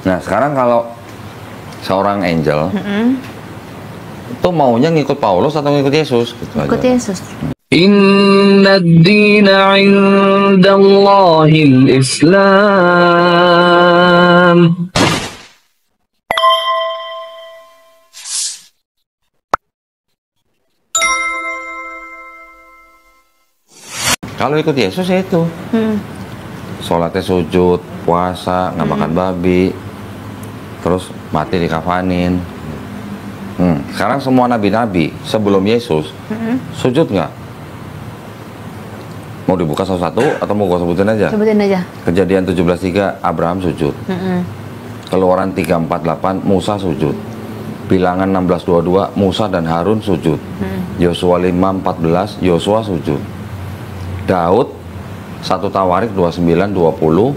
Nah sekarang kalau seorang angel itu maunya ngikut Paulus atau ngikut Yesus? Gitu Ikut aja. Yesus. Inna ad-dina 'indallahil Islam. Kalau ikut Yesus ya itu. Sholatnya sujud, puasa, nggak makan babi, terus mati dikafanin. Sekarang semua nabi-nabi sebelum Yesus sujud nggak? Mau dibuka satu-satu atau mau gua sebutin aja? Sebutin aja. Kejadian 17:3 Abraham sujud. Keluaran 3:48 Musa sujud. Bilangan 16:22 Musa dan Harun sujud. Yosua 5:14 Yosua sujud. Daud 1 Tawarik 29:20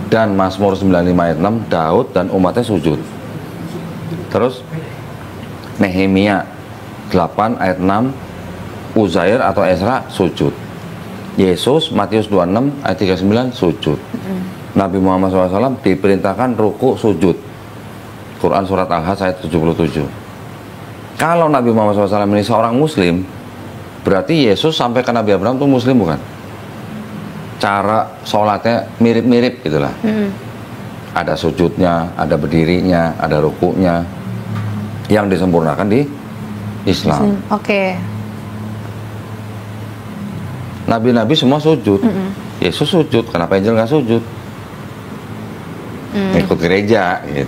dan Mazmur 95 ayat 6 Daud dan umatnya sujud. Terus Nehemia 8 ayat 6 Uzair atau Ezra sujud. Yesus Matius 26 ayat 39 sujud. Nabi Muhammad SAW diperintahkan ruku sujud. Quran surat Al-Hajj ayat 77. Kalau Nabi Muhammad SAW ini seorang muslim, berarti Yesus sampai ke Nabi Abraham itu muslim bukan? Cara sholatnya mirip-mirip gitulah. Ada sujudnya, ada berdirinya, ada rukunya, yang disempurnakan di Islam. Oke. Nabi-nabi semua sujud. Yesus sujud, kenapa angel nggak sujud? Ikut gereja gitu.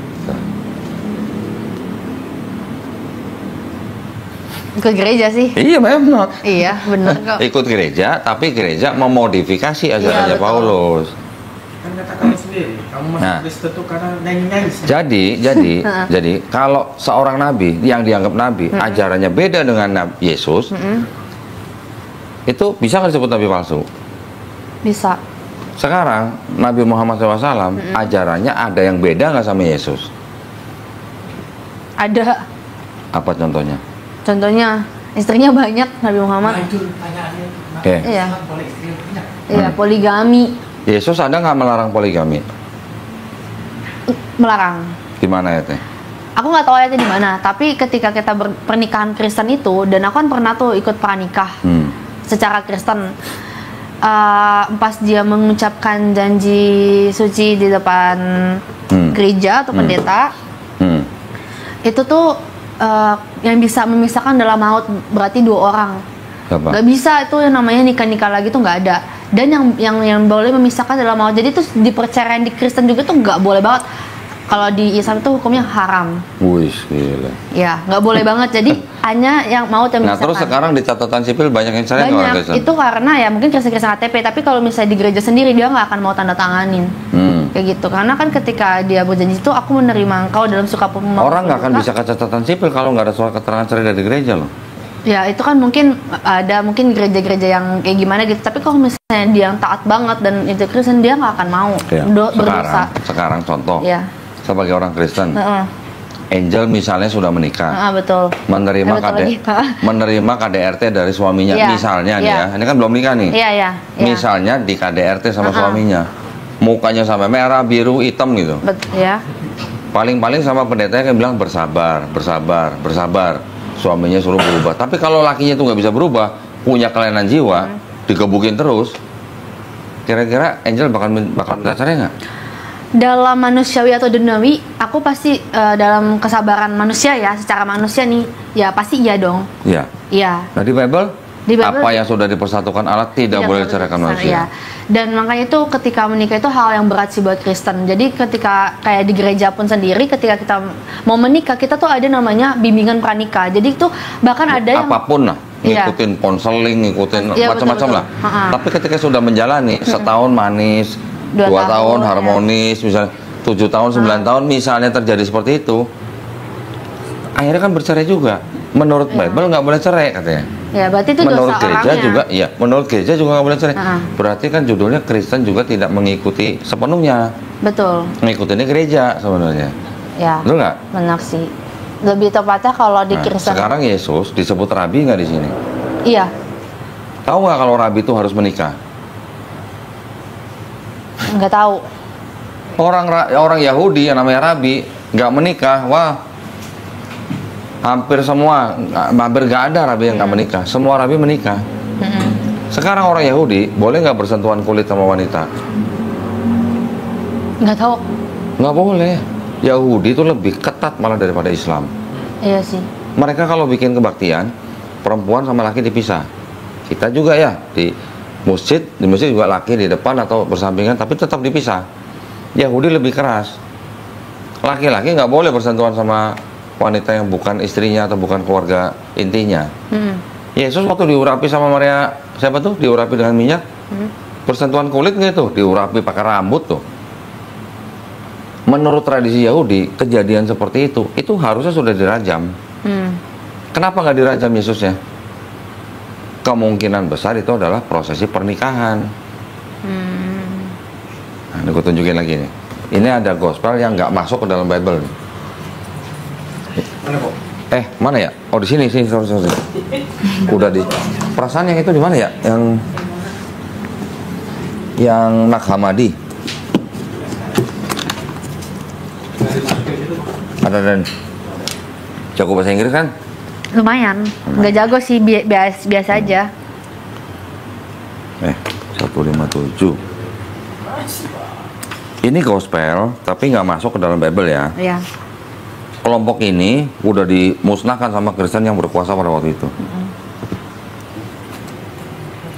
Ke gereja sih. Iya memang. Iya, benar kok. Ikut gereja, tapi gereja memodifikasi ajarannya betul. Paulus. Kan kata kamu sendiri, kamu masuk Kristen tuh karena nyanyi-nyanyi. Jadi kalau seorang nabi yang dianggap nabi, ajarannya beda dengan Yesus, itu bisa nggak disebut nabi palsu? Bisa. Sekarang Nabi Muhammad SAW ajarannya ada yang beda nggak sama Yesus? Ada. Apa contohnya? Contohnya istrinya banyak Nabi Muhammad. Nah itu pertanyaannya. Oke. Iya. Boleh istri banyak. Iya, poligami. Yesus ada nggak melarang poligami? Melarang. Di mana ya teh? Aku nggak tahu ayatnya di mana, tapi ketika kita pernikahan Kristen itu, dan aku kan pernah tuh ikut pranikah secara Kristen. Pas dia mengucapkan janji suci di depan gereja atau pendeta, itu tuh yang bisa memisahkan dalam maut berarti 2 orang. Apa? Gak bisa itu yang namanya nikah lagi tuh nggak ada. Dan yang boleh memisahkan dalam maut. Jadi tuh di perceraian di Kristen juga tuh nggak boleh banget. Kalau di Islam itu hukumnya haram. Wih, gila. Ya, nggak boleh banget. Jadi hanya yang maut yang Nah memisahkan. terus sekarang di catatan sipil banyak yang cerai nggak orang Banyak. Kristen? Itu karena ya mungkin Kristen KTP. Tapi kalau misalnya di gereja sendiri dia nggak akan mau tanda tanganin. Kayak gitu. Karena kan ketika dia berjanji itu aku menerima engkau dalam suka Orang nggak akan bisa ke catatan sipil kalau nggak ada surat keterangan cerai dari gereja loh. Ya itu kan mungkin ada mungkin gereja-gereja yang kayak gimana gitu. Tapi kalau misalnya dia yang taat banget dan itu Kristen dia nggak akan mau Ya. berdosa. Sekarang contoh. Ya. Sebagai orang Kristen, Angel misalnya sudah menikah, betul. menerima Betul lagi. menerima KDRT dari suaminya, Iya. misalnya nih Iya. ya, ini kan belum nikah nih. Iya. Misalnya di KDRT sama suaminya, mukanya sampai merah, biru, hitam gitu. Ya. Paling-paling sama pendetanya kan bilang bersabar, bersabar, bersabar. Suaminya suruh berubah. Tapi kalau lakinya itu nggak bisa berubah, punya kelainan jiwa, digebukin terus, kira-kira Angel bakal minta cerai nggak? Dalam manusiawi atau duniawi, aku pasti dalam kesabaran manusia ya, secara manusia nih, ya pasti iya dong. Iya. Iya. Nah di Bible, apa yang sudah dipersatukan Allah tidak boleh diceraikan manusia. Ya. Dan makanya itu ketika menikah itu hal yang berat sih buat Kristen. Jadi ketika kayak di gereja pun sendiri, ketika kita mau menikah, kita tuh ada namanya bimbingan pranikah. Jadi itu bahkan ada yang apapun lah, ngikutin konseling, ngikutin macam-macam lah. Tapi ketika sudah menjalani setahun manis, 2 tahun harmonis, misalnya 7 tahun, 9 tahun, misalnya terjadi seperti itu, akhirnya kan bercerai juga. Menurut Bible nggak boleh cerai katanya. Ya, berarti itu menurut dosa gereja orangnya. juga, iya. Menurut gereja juga nggak boleh cerai. Berarti kan judulnya Kristen juga tidak mengikuti sepenuhnya. Betul. Mengikutinya gereja sebenarnya. Ya. Betul nggak? Benar sih. Lebih tepatnya kalau di Kristen. Sekarang Yesus disebut rabi nggak di sini? Iya. Tahu nggak kalau rabi itu harus menikah? Nggak tahu. Orang Yahudi yang namanya Rabi nggak menikah, wah hampir nggak ada Rabi yang nggak menikah. Semua Rabi menikah. Sekarang orang Yahudi boleh nggak bersentuhan kulit sama wanita? Nggak tahu. Nggak boleh. Yahudi itu lebih ketat malah daripada Islam. Iya sih. Mereka kalau bikin kebaktian, perempuan sama laki dipisah. Kita juga ya di masjid juga laki di depan atau bersampingan, tapi tetap dipisah. Yahudi lebih keras. Laki-laki nggak boleh bersentuhan sama wanita yang bukan istrinya atau bukan keluarga intinya. Yesus waktu diurapi sama Maria, siapa tuh? Diurapi dengan minyak. Bersentuhan kulit nggak tuh? Diurapi pakai rambut tuh. Menurut tradisi Yahudi, kejadian seperti itu harusnya sudah dirajam. Kenapa nggak dirajam Yesusnya? Kemungkinan besar itu adalah prosesi pernikahan. Nah, ini gue tunjukin lagi nih. Ini ada gospel yang nggak masuk ke dalam Bible. Mana kok? Mana ya? Oh di sini. Sorry. Udah di. Perasaan yang itu di mana ya? Yang Nag Hammadi. Ada dan jago bahasa Inggris kan? Lumayan. Nggak jago sih, biasa aja. 157. Ini gospel, tapi nggak masuk ke dalam Bible ya. Iya. Kelompok ini udah dimusnahkan sama Kristen yang berkuasa pada waktu itu.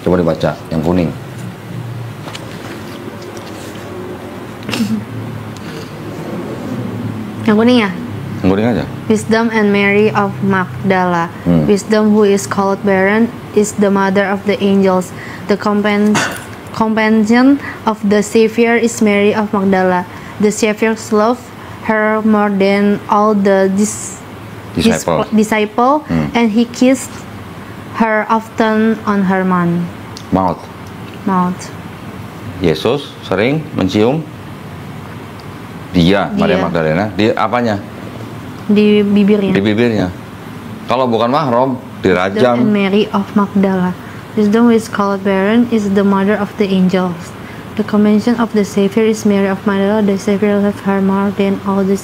Coba dibaca, yang kuning. Yang kuning ya? Yang kuning aja. Wisdom and Mary of Magdala. Wisdom, who is called barren, is the mother of the angels. The companion of the Savior is Mary of Magdala. The Savior loved her more than all the disciple, and he kissed her often on her mouth. Yesus sering mencium dia. Maria Magdalena, di apanya? Di bibirnya. Di bibirnya. Kalau bukan mahram, dirajam. And Mary of Magdala. Wisdom, who is called barren, is the mother of the angels. The convention of the Savior is Mary of Magdala. The Savior loved her more than all the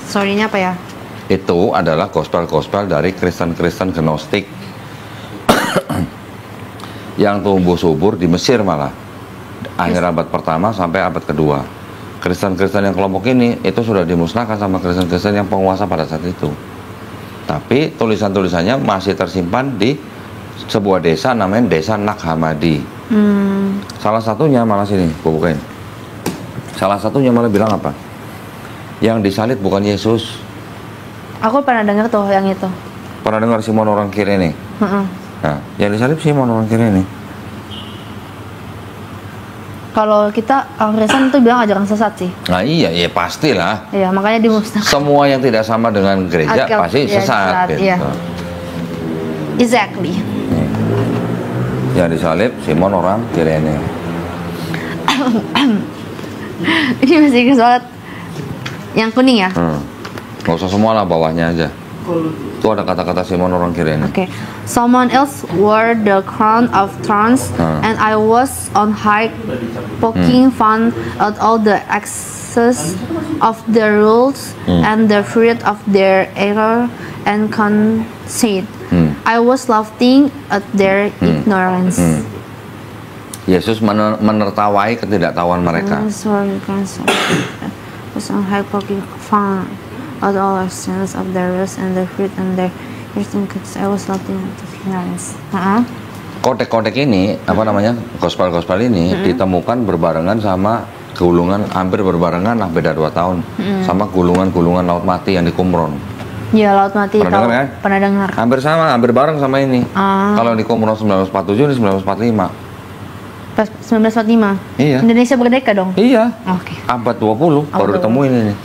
Sorry-nya apa ya? Itu adalah gospel-gospel dari Kristen-Kristen Gnostik yang tumbuh subur di Mesir malah. Akhir abad pertama sampai abad kedua. Kristen-Kristen yang kelompok ini itu sudah dimusnahkan sama Kristen-Kristen yang penguasa pada saat itu. Tapi tulisan-tulisannya masih tersimpan di sebuah desa namanya Desa Nag Hammadi. Salah satunya malah sini, gue bukain. Salah satunya malah bilang apa? Yang disalib bukan Yesus. Aku pernah dengar tuh yang itu. Pernah dengar Simon orang Kirene? Nah, yang disalib Simon orang Kirene. Kalau kita orang Kristen itu bilang ajaran sesat sih. Nah iya, ya pastilah. Iya, makanya dimusnahkan. Semua yang tidak sama dengan gereja pasti sesat. Gitu. Iya. Exactly. Yang disalib Simon orang Kirene. Ini masih Inggris banget. Yang kuning ya? Nggak usah semua lah, bawahnya aja. Itu ada kata-kata Simon orang Kirene. Okay. Someone else wore the crown of thorns, and I was on high, poking fun at all the excess of the rules and the fruit of their error and conceit. I was laughing at their ignorance. Yesus menertawai ketidaktahuan mereka. Was on high, poking fun at all the sins of their rules and the fruit and their because I was laughing at the ignorance. Kotek-kotek ini, apa namanya, gospel-gospel ini ditemukan berbarengan sama gulungan, hampir berbarengan lah, beda 2 tahun, sama gulungan-gulungan Laut Mati yang di Qumran. Iya, Laut Mati. Pernah dengar kan? Pernah dengar. Hampir sama, hampir bareng sama ini. Kalau di Qumran 1947, ini 1945. 1945? Iya. Indonesia merdeka dong? Iya. Oke. Abad 20 baru ditemuin ini.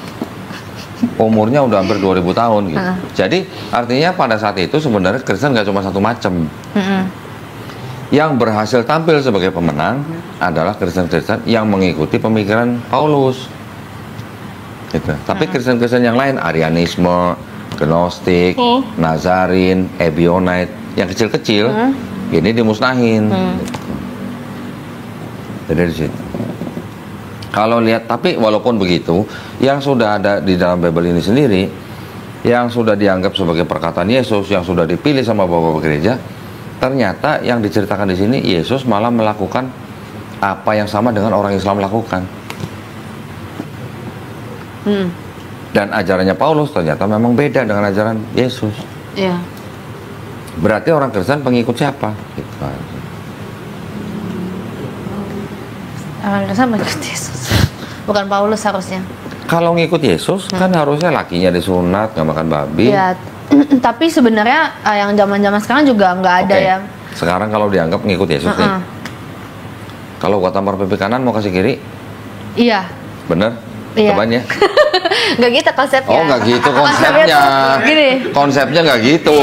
Umurnya udah hampir 2000 tahun gitu. Jadi artinya pada saat itu sebenarnya Kristen nggak cuma satu macam. Yang berhasil tampil sebagai pemenang adalah Kristen-Kristen yang mengikuti pemikiran Paulus. Gitu. Tapi Kristen-Kristen yang lain, Arianisme, Gnostik, Nazarin, Ebionite, yang kecil-kecil, ini dimusnahin. Gitu. Jadi di situ. Kalau lihat, tapi walaupun begitu, yang sudah ada di dalam Bible ini sendiri, yang sudah dianggap sebagai perkataan Yesus, yang sudah dipilih sama bapak-bapak gereja, ternyata yang diceritakan di sini, Yesus malah melakukan apa yang sama dengan orang Islam lakukan. Dan ajarannya Paulus ternyata memang beda dengan ajaran Yesus. Iya. Berarti orang Kristen pengikut siapa? Gitu. Orang Kristen mengikut Yesus. Bukan Paulus harusnya. Kalau ngikut Yesus kan harusnya lakinya disunat, nggak makan babi. Iya. Tapi sebenarnya yang zaman-zaman sekarang juga nggak ada Oke. yang. Sekarang kalau dianggap ngikut Yesus nih, kalau gua tampar pipi kanan mau kasih kiri, Iya. bener? Iya. Cobain ya. Nggak gitu konsepnya. Oh nggak gitu konsepnya. Gini. Konsepnya nggak gitu.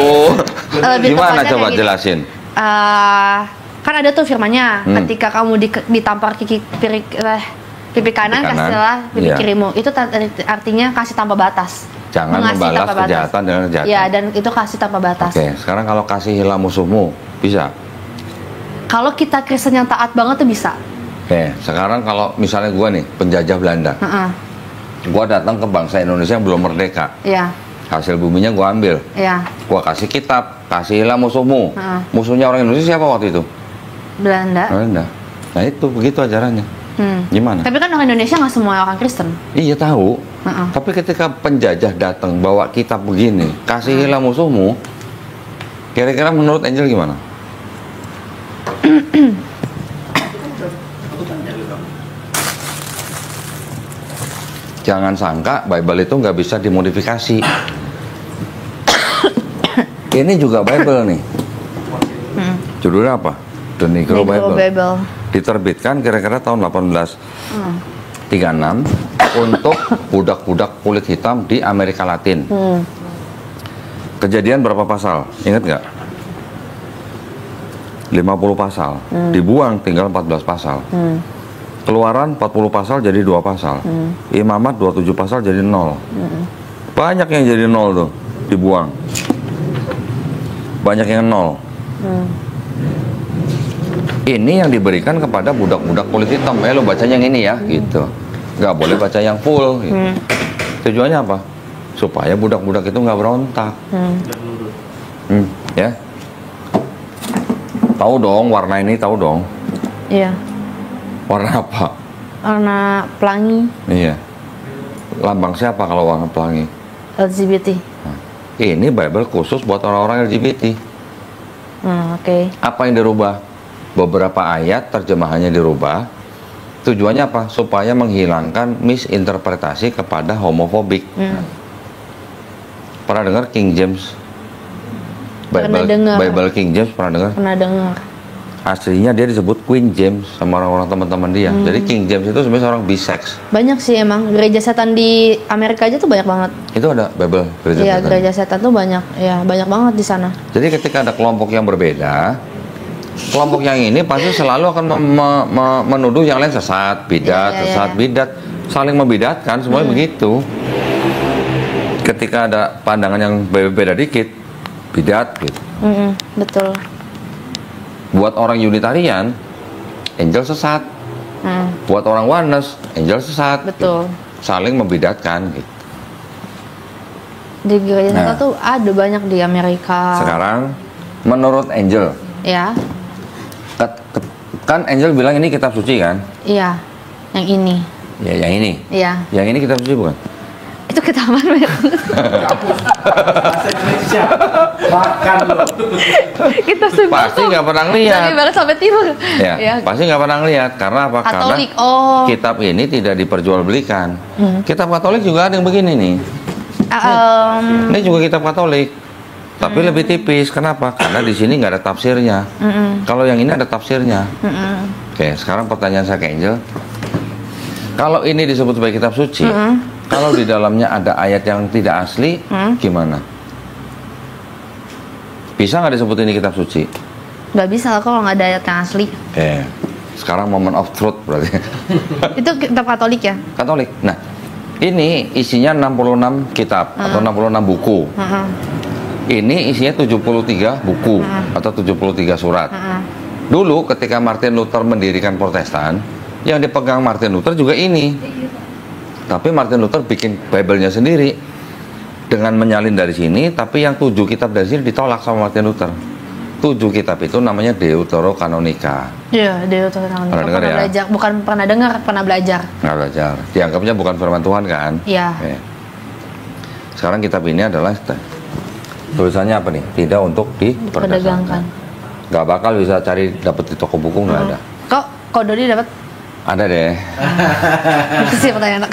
Lebih Gimana tepatnya coba kayak gini. jelasin? Kan ada tuh firmannya, ketika kamu ditampar pipi kanan, kasihlah pipi iya. kirimu. Itu artinya kasih tanpa batas. Jangan Mengasih membalas tanpa batas. kejahatan dengan kejahatan. Ya, dan itu kasih tanpa batas. Oke, sekarang kalau kasihilah musuhmu, bisa? Kalau kita Kristen yang taat banget tuh bisa. Oke, sekarang kalau misalnya gua nih, penjajah Belanda. Gua datang ke bangsa Indonesia yang belum merdeka. Iya, Hasil buminya gua ambil. iya. Gua kasih kitab, kasihilah musuhmu. Musuhnya orang Indonesia siapa waktu itu? Belanda. Belanda. Nah itu, begitu ajarannya. Gimana? Tapi kan orang Indonesia nggak semua orang Kristen. Iya tahu. Tapi ketika penjajah datang bawa kitab begini, kasihilah musuhmu, kira-kira menurut Angel gimana? Jangan sangka Bible itu nggak bisa dimodifikasi. Ini juga Bible nih. Judulnya apa? The Negro Bible. Diterbitkan kira-kira tahun 1836 untuk budak-budak kulit hitam di Amerika Latin. Kejadian berapa pasal? Ingat nggak? 50 pasal. Dibuang tinggal 14 pasal. Keluaran 40 pasal jadi 2 pasal. Imamat 27 pasal jadi 0. Banyak yang jadi 0 tuh, dibuang. Banyak yang 0. Ini yang diberikan kepada budak-budak kulit hitam. Lo bacanya yang ini ya, gitu. Nggak boleh baca yang full. Gitu. Tujuannya apa? Supaya budak-budak itu nggak berontak. Ya. Tahu dong warna ini, tahu dong. Iya. Warna apa? Warna pelangi. Iya. Lambang siapa kalau warna pelangi? LGBT. Nah, ini Bible khusus buat orang-orang LGBT. Oke. Apa yang dirubah? Beberapa ayat terjemahannya dirubah. Tujuannya apa? Supaya menghilangkan misinterpretasi kepada homofobik. Pernah dengar King James? Pernah dengar. Bible King James pernah dengar? Pernah dengar. Aslinya dia disebut Queen James sama orang-orang teman-teman dia. Jadi King James itu sebenarnya seorang bisex. Banyak sih emang gereja setan di Amerika aja tuh banyak banget. Itu ada Bible gereja Iya, setan. gereja setan tuh banyak. Ya, banyak banget di sana. Jadi ketika ada kelompok yang berbeda, kelompok yang ini pasti selalu akan menuduh yang lain sesat, bidat, sesat, bidat, saling membidatkan, semuanya begitu. Ketika ada pandangan yang beda dikit, bidat gitu. Betul. Buat orang Unitarian, Angel sesat. Buat orang Oneness, Angel sesat. Betul. Gitu. Saling membidatkan gitu. Di gereja setan tuh ada banyak di Amerika. Sekarang, menurut Angel, Ya. kan Angel bilang ini kitab suci kan? Iya. Yang ini. Ya, yang ini. Iya. Yang ini kitab suci bukan? Itu ketahuan banget. Bahasa Indonesia. Makan lo. Kita sebut Pasti nggak pernah ngeliat. dari barat sampai timur. Ya, pasti nggak pernah ngeliat. Karena apa? Katolik. Karena kitab ini tidak diperjualbelikan. Kitab Katolik juga ada yang begini nih. Ini juga kitab Katolik, tapi lebih tipis. Kenapa? Karena di sini nggak ada tafsirnya. Kalau yang ini ada tafsirnya. Oke, sekarang pertanyaan saya ke Angel. Kalau ini disebut sebagai kitab suci, kalau di dalamnya ada ayat yang tidak asli, gimana? Bisa nggak disebut ini kitab suci? Nggak bisa kalau nggak ada ayat yang asli. Sekarang moment of truth berarti. Itu kitab Katolik ya? Katolik. Nah, ini isinya 66 kitab atau 66 buku. Ini isinya 73 buku atau 73 surat. Dulu ketika Martin Luther mendirikan Protestan, Yang dipegang Martin Luther juga ini. Tapi Martin Luther bikin Bible-nya sendiri dengan menyalin dari sini, tapi yang 7 kitab dari sini ditolak sama Martin Luther. 7 kitab itu namanya Deuterokanonika. Iya, Deuterokanonika. Pernah dengar ya? Belajar, bukan pernah dengar, pernah belajar. Nggak belajar. Dianggapnya bukan firman Tuhan kan? Iya. Oke. Sekarang kitab ini adalah tulisannya apa nih? Tidak untuk diperdagangkan. Nggak bakal bisa cari dapat di toko buku, nggak ada. Kok Dodi dapat? Ada deh. Itu sih pertanyaan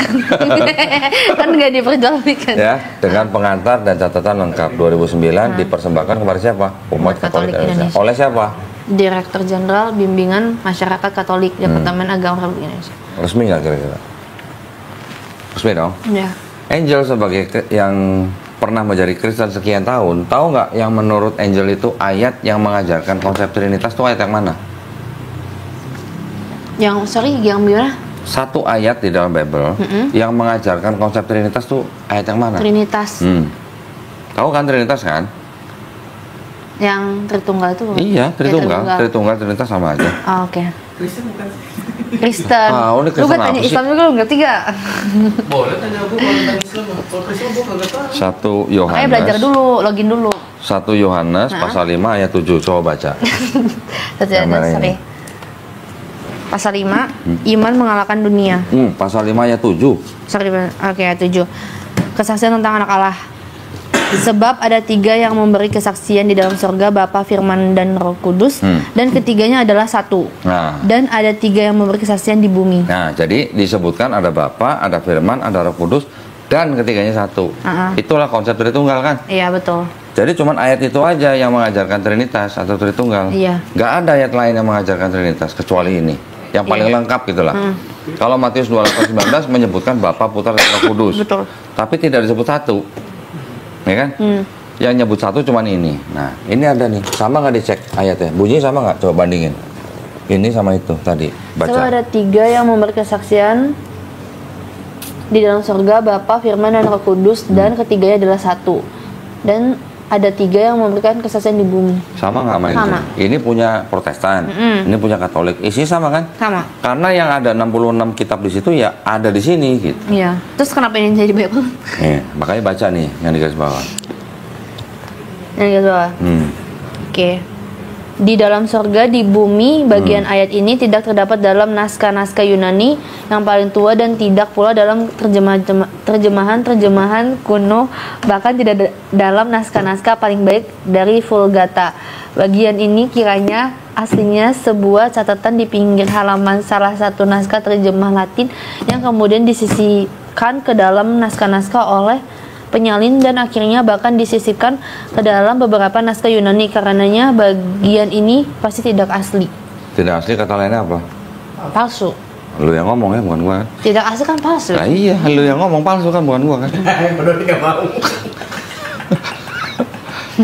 kan nggak diperjualbelikan. Ya, dengan pengantar dan catatan lengkap 2009 dipersembahkan kepada siapa? Umat Katolik Indonesia. Oleh siapa? Direktur Jenderal Bimbingan Masyarakat Katolik Departemen Agama Republik Indonesia. Resmi nggak kira-kira? Resmi dong. Ya. Angel sebagai yang pernah menjadi Kristen sekian tahun, tahu nggak yang menurut Angel itu ayat yang mengajarkan konsep Trinitas itu ayat yang mana? Yang gimana? Satu ayat di dalam Bible yang mengajarkan konsep Trinitas tuh ayat yang mana? Trinitas. Tahu kan Trinitas kan? Yang Tritunggal itu? Iya, Tritunggal, Trinitas sama aja. Oh, oke. Kristen bukan sih? Kristen. Ini Lu Kristen tanya apa sih? Islam juga lu ngerti gak? Boleh tanya aku kalau tentang Islam. Kalau Kristen gue kagak tahu. 1 Yohanes. Makanya belajar dulu, login dulu. 1 Yohanes pasal 5 ayat 7, coba baca. Yang mana ini? Sorry. Pasal 5, iman mengalahkan dunia. Pasal 5 ayat 7. Sorry, oke, ayat 7. Kesaksian tentang anak Allah. Sebab ada 3 yang memberi kesaksian di dalam surga, Bapa, Firman, dan Roh Kudus, dan ketiganya adalah satu. Nah. Dan ada 3 yang memberi kesaksian di bumi. Nah, jadi disebutkan ada Bapa, ada Firman, ada Roh Kudus, dan ketiganya satu. Itulah konsep Tritunggal kan? Iya, betul. Jadi cuman ayat itu aja yang mengajarkan Trinitas atau Tritunggal. Iya. Nggak ada ayat lain yang mengajarkan Trinitas kecuali ini. Yang paling lengkap gitulah. Kalau Matius 28:19 menyebutkan Bapa, Putra, dan Roh Kudus. Betul. Tapi tidak disebut satu. Ya kan? Yang nyebut satu cuman ini. Nah, ini ada nih. Sama nggak dicek ayatnya? Bunyinya sama nggak? Coba bandingin. Ini sama itu tadi. Baca. Sebab ada 3 yang memberi kesaksian di dalam surga, Bapa, Firman, dan Roh Kudus, dan ketiganya adalah satu. Dan ada 3 yang memberikan kesaksian di bumi. Sama nggak sama Sama. ini? Ini punya Protestan, ini punya Katolik. Isinya sama kan? Sama. Karena yang ada 66 kitab di situ ya ada di sini gitu. Iya. Terus kenapa ini jadi Bible? Makanya baca nih yang di garis bawah. Yang di bawah. Oke. Di dalam surga, di bumi, bagian ayat ini tidak terdapat dalam naskah-naskah Yunani yang paling tua dan tidak pula dalam terjemahan kuno, bahkan tidak dalam naskah-naskah paling baik dari Vulgata. Bagian ini kiranya aslinya sebuah catatan di pinggir halaman salah satu naskah terjemah Latin yang kemudian disisipkan ke dalam naskah-naskah oleh penyalin dan akhirnya bahkan disisipkan ke dalam beberapa naskah Yunani. Karenanya bagian ini pasti tidak asli. Tidak asli kata lainnya apa? Palsu. Lu yang ngomong ya, bukan gua kan? Tidak asli kan palsu. Nah, iya, lu yang ngomong palsu kan, bukan gua kan? Bener nggak mau.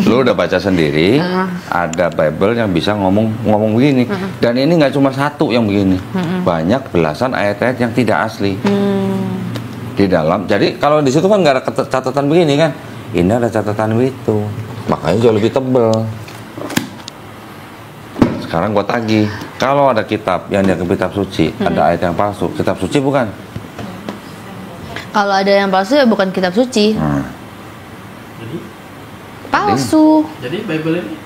Lu udah baca sendiri, ada Bible yang bisa ngomong begini. Dan ini nggak cuma satu yang begini. Banyak belasan ayat-ayat yang tidak asli. Di dalam, jadi kalau di situ kan nggak ada catatan begini kan, ini ada catatan itu, makanya jauh lebih tebel. Sekarang gua tagih, kalau ada kitab yang dianggap kitab suci, ada ayat yang palsu, kitab suci bukan? Kalau ada yang palsu ya bukan kitab suci. Jadi, Palsu. jadi Bible ini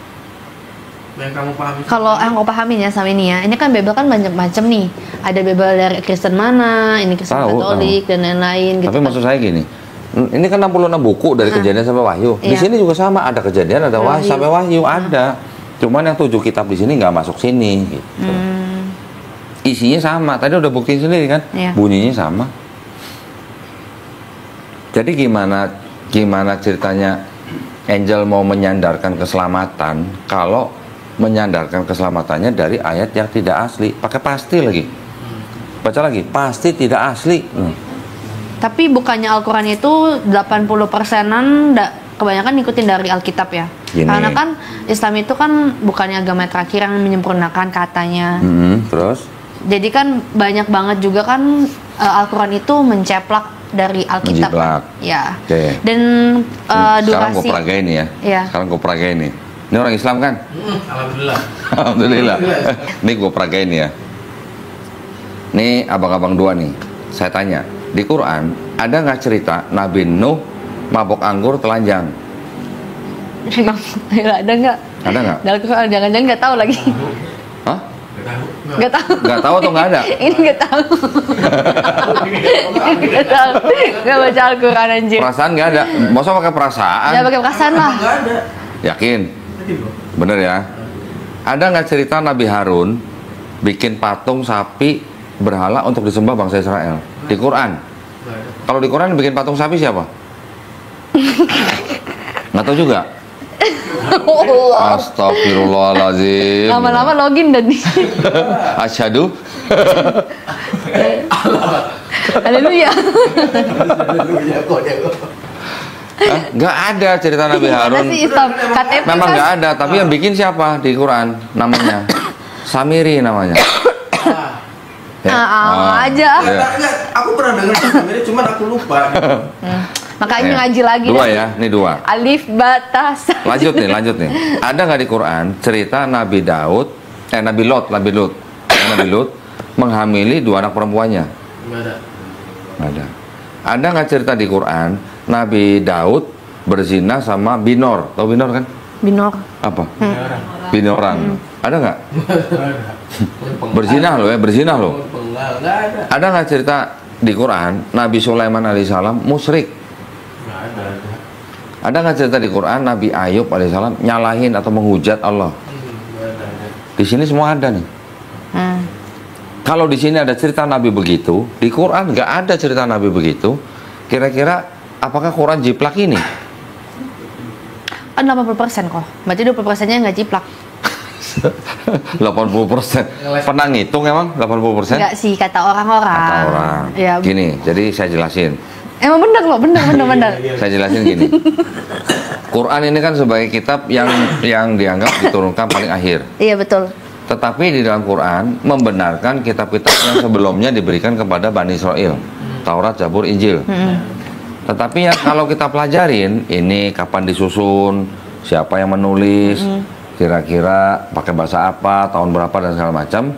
yang kamu pahami. Kalau yang kau pahamin ya sama ini ya, ini kan Bible kan banyak macam nih. Ada Bible dari Kristen mana, ini Kristen Katolik dan lain-lain gitu. Tapi kan. maksud saya gini, ini kan 66 buku dari Kejadian sampai Wahyu. Di Iya. sini juga sama, ada Kejadian, ada Wahyu sampai Wahyu ada. Cuman yang 7 kitab di sini nggak masuk sini. Gitu. Isinya sama. Tadi udah buktiin sendiri kan, Iya. bunyinya sama. Jadi gimana ceritanya Angel mau menyandarkan keselamatan kalau menyandarkan keselamatannya dari ayat yang tidak asli, pakai pasti lagi. Baca lagi, pasti tidak asli. Tapi bukannya Al-Quran itu 80%-an kebanyakan ngikutin dari Alkitab ya. Gini. Karena kan Islam itu kan bukannya agama terakhir yang menyempurnakan katanya. Terus? Jadi kan banyak banget juga kan Al-Quran itu menceplak dari Alkitab. Menjiplak. Ya. Oke. Dan Sekarang gue durasi. peragain nih ya. Iya. Sekarang gue peragain nih. Ini orang Islam kan? Alhamdulillah. Alhamdulillah. Ini gue peragain ya. Nih abang-abang dua nih, saya tanya, di Quran ada nggak cerita Nabi Nuh mabok anggur telanjang? Ada nggak? Ada nggak? Jangan-jangan nggak tahu lagi. Hah? Nggak tahu. Nggak tahu atau nggak ada? Ini nggak tahu. Nggak tahu. Nggak baca Al-Quran anjir. Perasaan nggak ada? Masa pakai perasaan? Ya pakai perasaan lah. Nggak ada. Yakin? Yakin bro? Bener ya? Ada nggak cerita Nabi Harun bikin patung sapi berhala untuk disembah bangsa Israel? Di Quran? Nggak ada. Kalau di Quran bikin patung sapi siapa? Nggak tahu juga? Astagfirullahaladzim. Lama-lama login dan Asyhadu. Haleluya. Hah? Nggak ada cerita Nabi Harun. Mana sih stop KTP Memang kan? nggak ada, tapi yang bikin siapa di Quran? Namanya Samiri namanya. Ya. Aja. Ya. Enggak, aku pernah dengar sebenarnya, cuman aku lupa. Makanya Ya. ngaji lagi Dua dah. ya, ini dua. Alif batas. Lanjut nih. Ada nggak di Quran cerita Nabi Daud, Nabi Lot menghamili 2 anak perempuannya? Nggak ada. Nggak ada. Ada nggak cerita di Quran Nabi Daud berzina sama Binor? Tahu Binor kan? Binor. Apa? Orang. Binorang. Ada nggak? Berzina loh ya, berzina loh. Penggal, nggak ada. Ada nggak cerita di Quran Nabi Sulaiman alaihissalam musyrik? Nggak ada. Ada nggak cerita di Quran Nabi Ayub alaihissalam nyalahin atau menghujat Allah? Nggak ada. Di sini semua ada nih. Kalau di sini ada cerita Nabi begitu, di Quran nggak ada cerita Nabi begitu. Kira-kira apakah Quran jiplak ini? Kan 80% kok. Berarti 20%-nya nggak jiplak. 80%. Pernah ngitung emang 80%? Enggak sih, kata orang-orang. Kata orang. Ya, Gini, jadi saya jelasin. emang bener loh, bener. Saya jelasin gini. Quran ini kan sebagai kitab yang dianggap diturunkan paling akhir. Iya betul. Tetapi di dalam Quran membenarkan kitab-kitab yang sebelumnya diberikan kepada Bani Israel. Taurat, Zabur, Injil. Tetapi yang kalau kita pelajarin, ini kapan disusun, siapa yang menulis, kira-kira pakai bahasa apa, tahun berapa dan segala macam,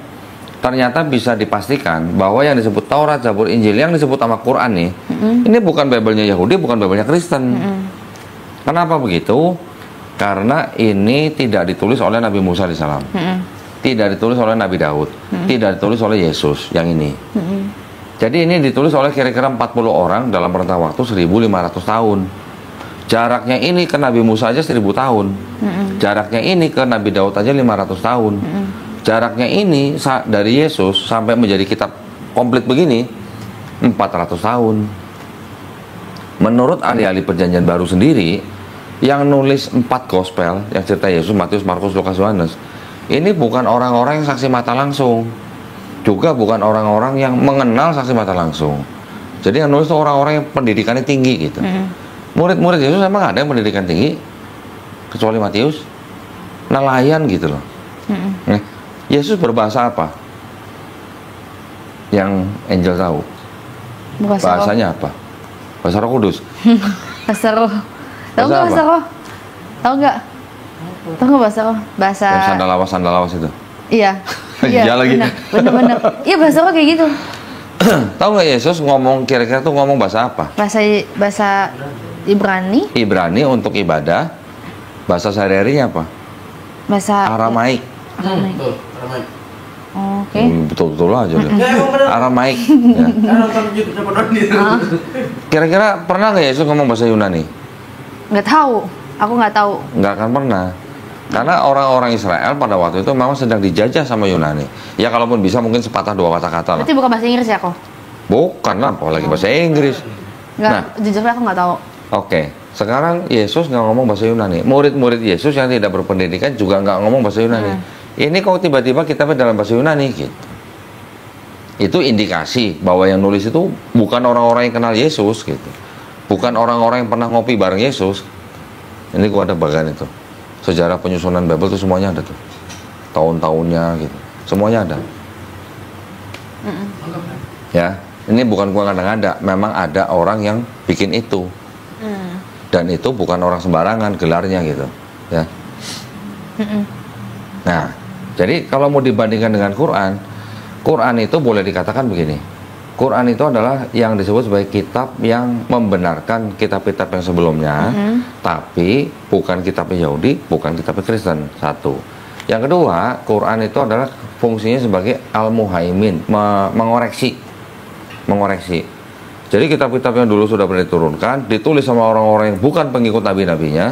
ternyata bisa dipastikan bahwa yang disebut Taurat, Zabur, Injil, yang disebut sama Quran nih, ini bukan Bible-nya Yahudi, bukan Bible-nya Kristen. Kenapa begitu? Karena ini tidak ditulis oleh Nabi Musa alaihissalam, tidak ditulis oleh Nabi Daud, tidak ditulis oleh Yesus yang ini. Jadi ini ditulis oleh kira-kira 40 orang dalam rentang waktu 1500 tahun. Jaraknya ini ke Nabi Musa aja 1000 tahun. Jaraknya ini ke Nabi Daud aja 500 tahun. Jaraknya ini dari Yesus sampai menjadi kitab komplit begini 400 tahun. Menurut ahli-ahli perjanjian baru sendiri, yang nulis 4 gospel, yang cerita Yesus, Matius, Markus, Lukas, Yohanes, ini bukan orang-orang yang saksi mata langsung, juga bukan orang-orang yang mengenal saksi mata langsung. Jadi yang nulis itu orang-orang yang pendidikannya tinggi gitu. Murid-murid Yesus emang ada yang pendidikan tinggi, kecuali Matius, nelayan gitu loh. Yesus berbahasa apa? Yang Angel tahu? Bahasanya apa? Bahasa Roh Kudus. Bahasa Roh. Tahu nggak Bahasa bahasa apa? Roh? Tahu nggak? Tahu nggak bahasa Roh? Bahasa. Yang sandalawas itu. Iya. Iya lagi. Bener. Iya bahasa Roh kayak gitu. Tahu nggak Yesus ngomong kira-kira tuh ngomong bahasa apa? Bahasa Ibrani. Ibrani untuk ibadah. Bahasa sehari-harinya apa? Bahasa Aramaik. Aramaik. Betul. Ramai. Oke. Betul-betul aja deh. Nggak, emang bener. Aramaik. Ya. Kan nonton YouTube dapat donir. Kira-kira pernah nggak Yesus ngomong bahasa Yunani? Nggak tahu. Aku nggak tahu. Nggak akan pernah. Karena orang-orang Israel pada waktu itu memang sedang dijajah sama Yunani. Ya kalaupun bisa mungkin sepatah 2 kata-kata lah. Berarti bukan bahasa Inggris ya kok? Bukan lah, apalagi bahasa Inggris. Nggak, jujur aku nggak tahu. Oke, sekarang Yesus nggak ngomong bahasa Yunani. Murid-murid Yesus yang tidak berpendidikan juga nggak ngomong bahasa Yunani. Ini kok tiba-tiba kitabnya dalam bahasa Yunani gitu. Itu indikasi bahwa yang nulis itu bukan orang-orang yang kenal Yesus gitu. Bukan orang-orang yang pernah ngopi bareng Yesus. Ini gua ada bagian itu. Sejarah penyusunan Bible itu semuanya ada tuh. Tahun-tahunnya gitu. Semuanya ada. Ya, ini bukan gua ngada-ngada, memang ada orang yang bikin itu. Dan itu bukan orang sembarangan gelarnya gitu, ya. Nah, jadi kalau mau dibandingkan dengan Quran, Quran itu boleh dikatakan begini. Quran itu adalah yang disebut sebagai kitab yang membenarkan kitab-kitab yang sebelumnya, tapi bukan kitabnya Yahudi, bukan kitabnya Kristen. Satu. Yang kedua, Quran itu adalah fungsinya sebagai al-muhaimin, mengoreksi. Jadi kitab-kitab yang dulu sudah pernah diturunkan, ditulis sama orang-orang yang bukan pengikut nabi-nabinya,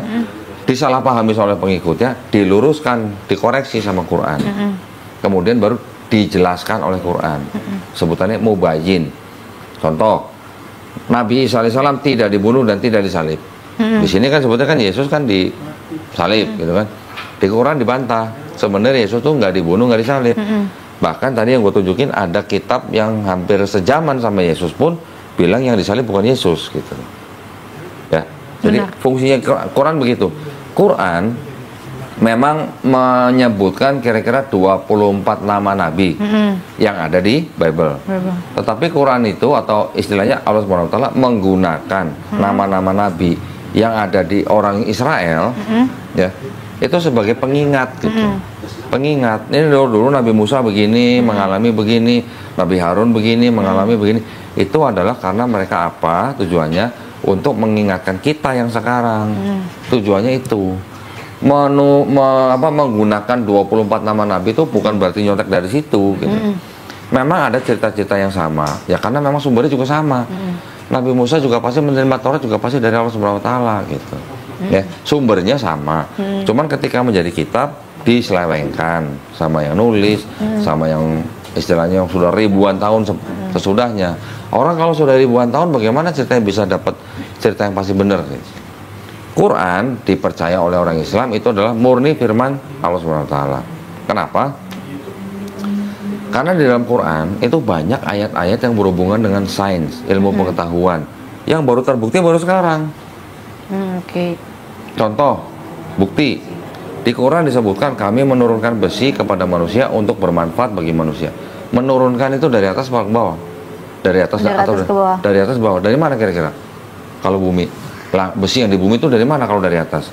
disalahpahami oleh pengikutnya, diluruskan, dikoreksi sama Quran. Kemudian baru dijelaskan oleh Quran. Sebutannya mubayyin. Contoh, Nabi Isa alaihissalam tidak dibunuh dan tidak disalib. Di sini kan sebutnya kan Yesus kan disalib, gitu kan. Di Quran dibantah. Sebenarnya Yesus tuh nggak dibunuh, nggak disalib. Bahkan tadi yang gue tunjukin ada kitab yang hampir sejaman sama Yesus pun bilang yang disalib bukan Yesus, gitu. Ya. Jadi fungsinya Quran begitu. Quran memang menyebutkan kira-kira 24 nama nabi yang ada di Bible. Tetapi Quran itu atau istilahnya Allah SWT menggunakan nama-nama nabi yang ada di orang Israel, ya, itu sebagai pengingat gitu. Pengingat. Ini dulu Nabi Musa begini, mengalami begini, Nabi Harun begini, mengalami begini. Itu adalah karena mereka apa? Tujuannya untuk mengingatkan kita yang sekarang. Tujuannya itu. Menggunakan 24 nama nabi itu bukan berarti nyontek dari situ gitu. Memang ada cerita-cerita yang sama ya, karena memang sumbernya juga sama. Nabi Musa juga pasti menerima Taurat juga pasti dari Allah Subhanahu wa taala gitu. Ya, sumbernya sama. Cuman ketika menjadi kitab diselewengkan sama yang nulis, sama yang istilahnya yang sudah ribuan tahun sesudahnya. Orang kalau sudah ribuan tahun bagaimana ceritanya bisa dapat cerita yang pasti benar gitu. Quran dipercaya oleh orang Islam itu adalah murni firman Allah Subhanahu wa taala. Kenapa? Karena di dalam Quran itu banyak ayat-ayat yang berhubungan dengan sains, ilmu pengetahuan yang baru terbukti baru sekarang. Contoh, bukti. Di Quran disebutkan kami menurunkan besi kepada manusia untuk bermanfaat bagi manusia. Menurunkan itu dari atas ke bawah. Dari atas atau ke bawah. Dari atas ke bawah. Dari mana kira-kira? Kalau bumi. Besi yang di bumi itu dari mana kalau dari atas?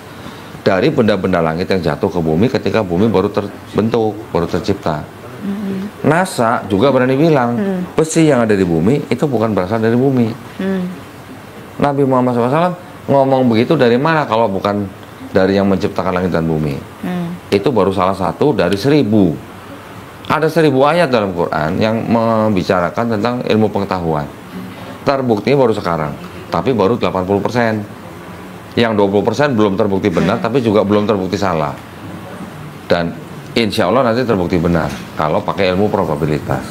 Dari benda-benda langit yang jatuh ke bumi ketika bumi baru terbentuk, baru tercipta. NASA juga berani bilang besi yang ada di bumi itu bukan berasal dari bumi. Nabi Muhammad SAW ngomong begitu dari mana kalau bukan dari yang menciptakan langit dan bumi? Itu baru salah satu dari 1000. Ada 1000 ayat dalam Quran yang membicarakan tentang ilmu pengetahuan. Terbukti baru sekarang. Tapi baru 80%. Yang 20% belum terbukti benar, tapi juga belum terbukti salah. Dan insya Allah nanti terbukti benar kalau pakai ilmu probabilitas.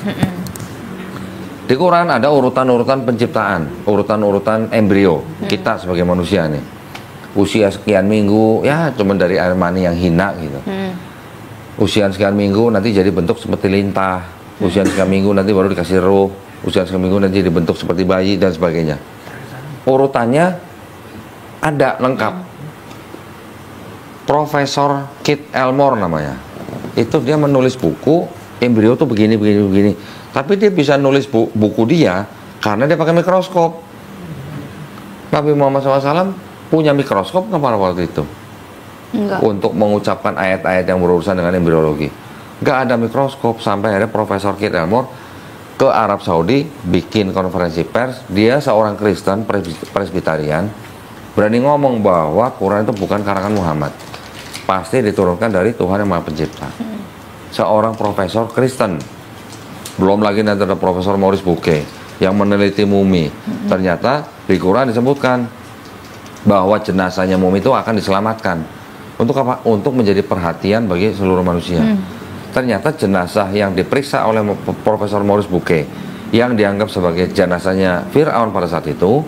Di Quran ada urutan-urutan penciptaan, urutan-urutan embrio kita sebagai manusia nih. Usia sekian minggu, ya cuma dari air mani yang hina gitu. Usia sekian minggu nanti jadi bentuk seperti lintah. Usia sekian minggu nanti baru dikasih roh. Usia sekian minggu nanti dibentuk seperti bayi dan sebagainya. Urutannya ada lengkap. Profesor Kit Elmore namanya. Itu dia menulis buku embrio tuh begini. Tapi dia bisa nulis buku dia karena dia pakai mikroskop. Nabi Muhammad SAW punya mikroskop nggak pada waktu itu? Enggak. Untuk mengucapkan ayat-ayat yang berurusan dengan embriologi. Nggak ada mikroskop sampai akhirnya Profesor Kit Elmore ke Arab Saudi bikin konferensi pers. Dia seorang Kristen Presbyterian berani ngomong bahwa Quran itu bukan karangan Muhammad, pasti diturunkan dari Tuhan yang Maha Pencipta. Seorang profesor Kristen. Belum lagi nanti ada Profesor Maurice Bucaille yang meneliti mumi. Ternyata di Quran disebutkan bahwa jenazahnya mumi itu akan diselamatkan. Untuk apa? Untuk menjadi perhatian bagi seluruh manusia. Ternyata jenazah yang diperiksa oleh Profesor Maurice Bucaille yang dianggap sebagai jenazahnya Fir'aun pada saat itu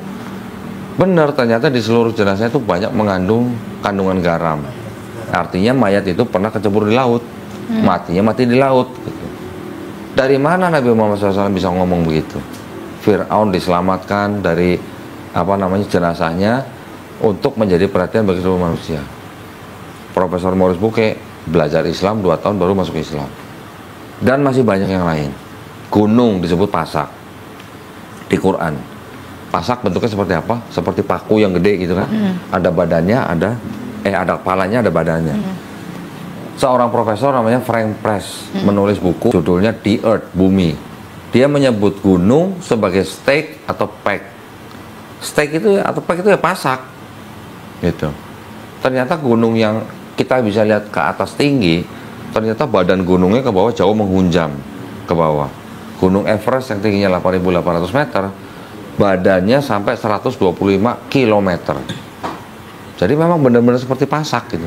benar, ternyata di seluruh jenazahnya itu banyak mengandung kandungan garam. Artinya mayat itu pernah kecebur di laut, matinya mati di laut gitu. Dari mana Nabi Muhammad SAW bisa ngomong begitu? Fir'aun diselamatkan dari jenazahnya untuk menjadi perhatian bagi seluruh manusia. Profesor Maurice Bucaille belajar Islam 2 tahun baru masuk Islam. Dan masih banyak yang lain. Gunung disebut pasak di Quran. Pasak bentuknya seperti apa? Seperti paku yang gede gitu kan. Ada badannya, ada kepalanya, ada badannya. Seorang profesor namanya Frank Press menulis buku judulnya The Earth, Bumi. Dia menyebut gunung sebagai steak atau pack. Steak itu atau pack itu ya pasak. Gitu. Ternyata gunung yang kita bisa lihat ke atas tinggi, ternyata badan gunungnya ke bawah jauh menghunjam ke bawah. Gunung Everest yang tingginya 8.800 meter, badannya sampai 125 km. Jadi memang benar-benar seperti pasak gitu.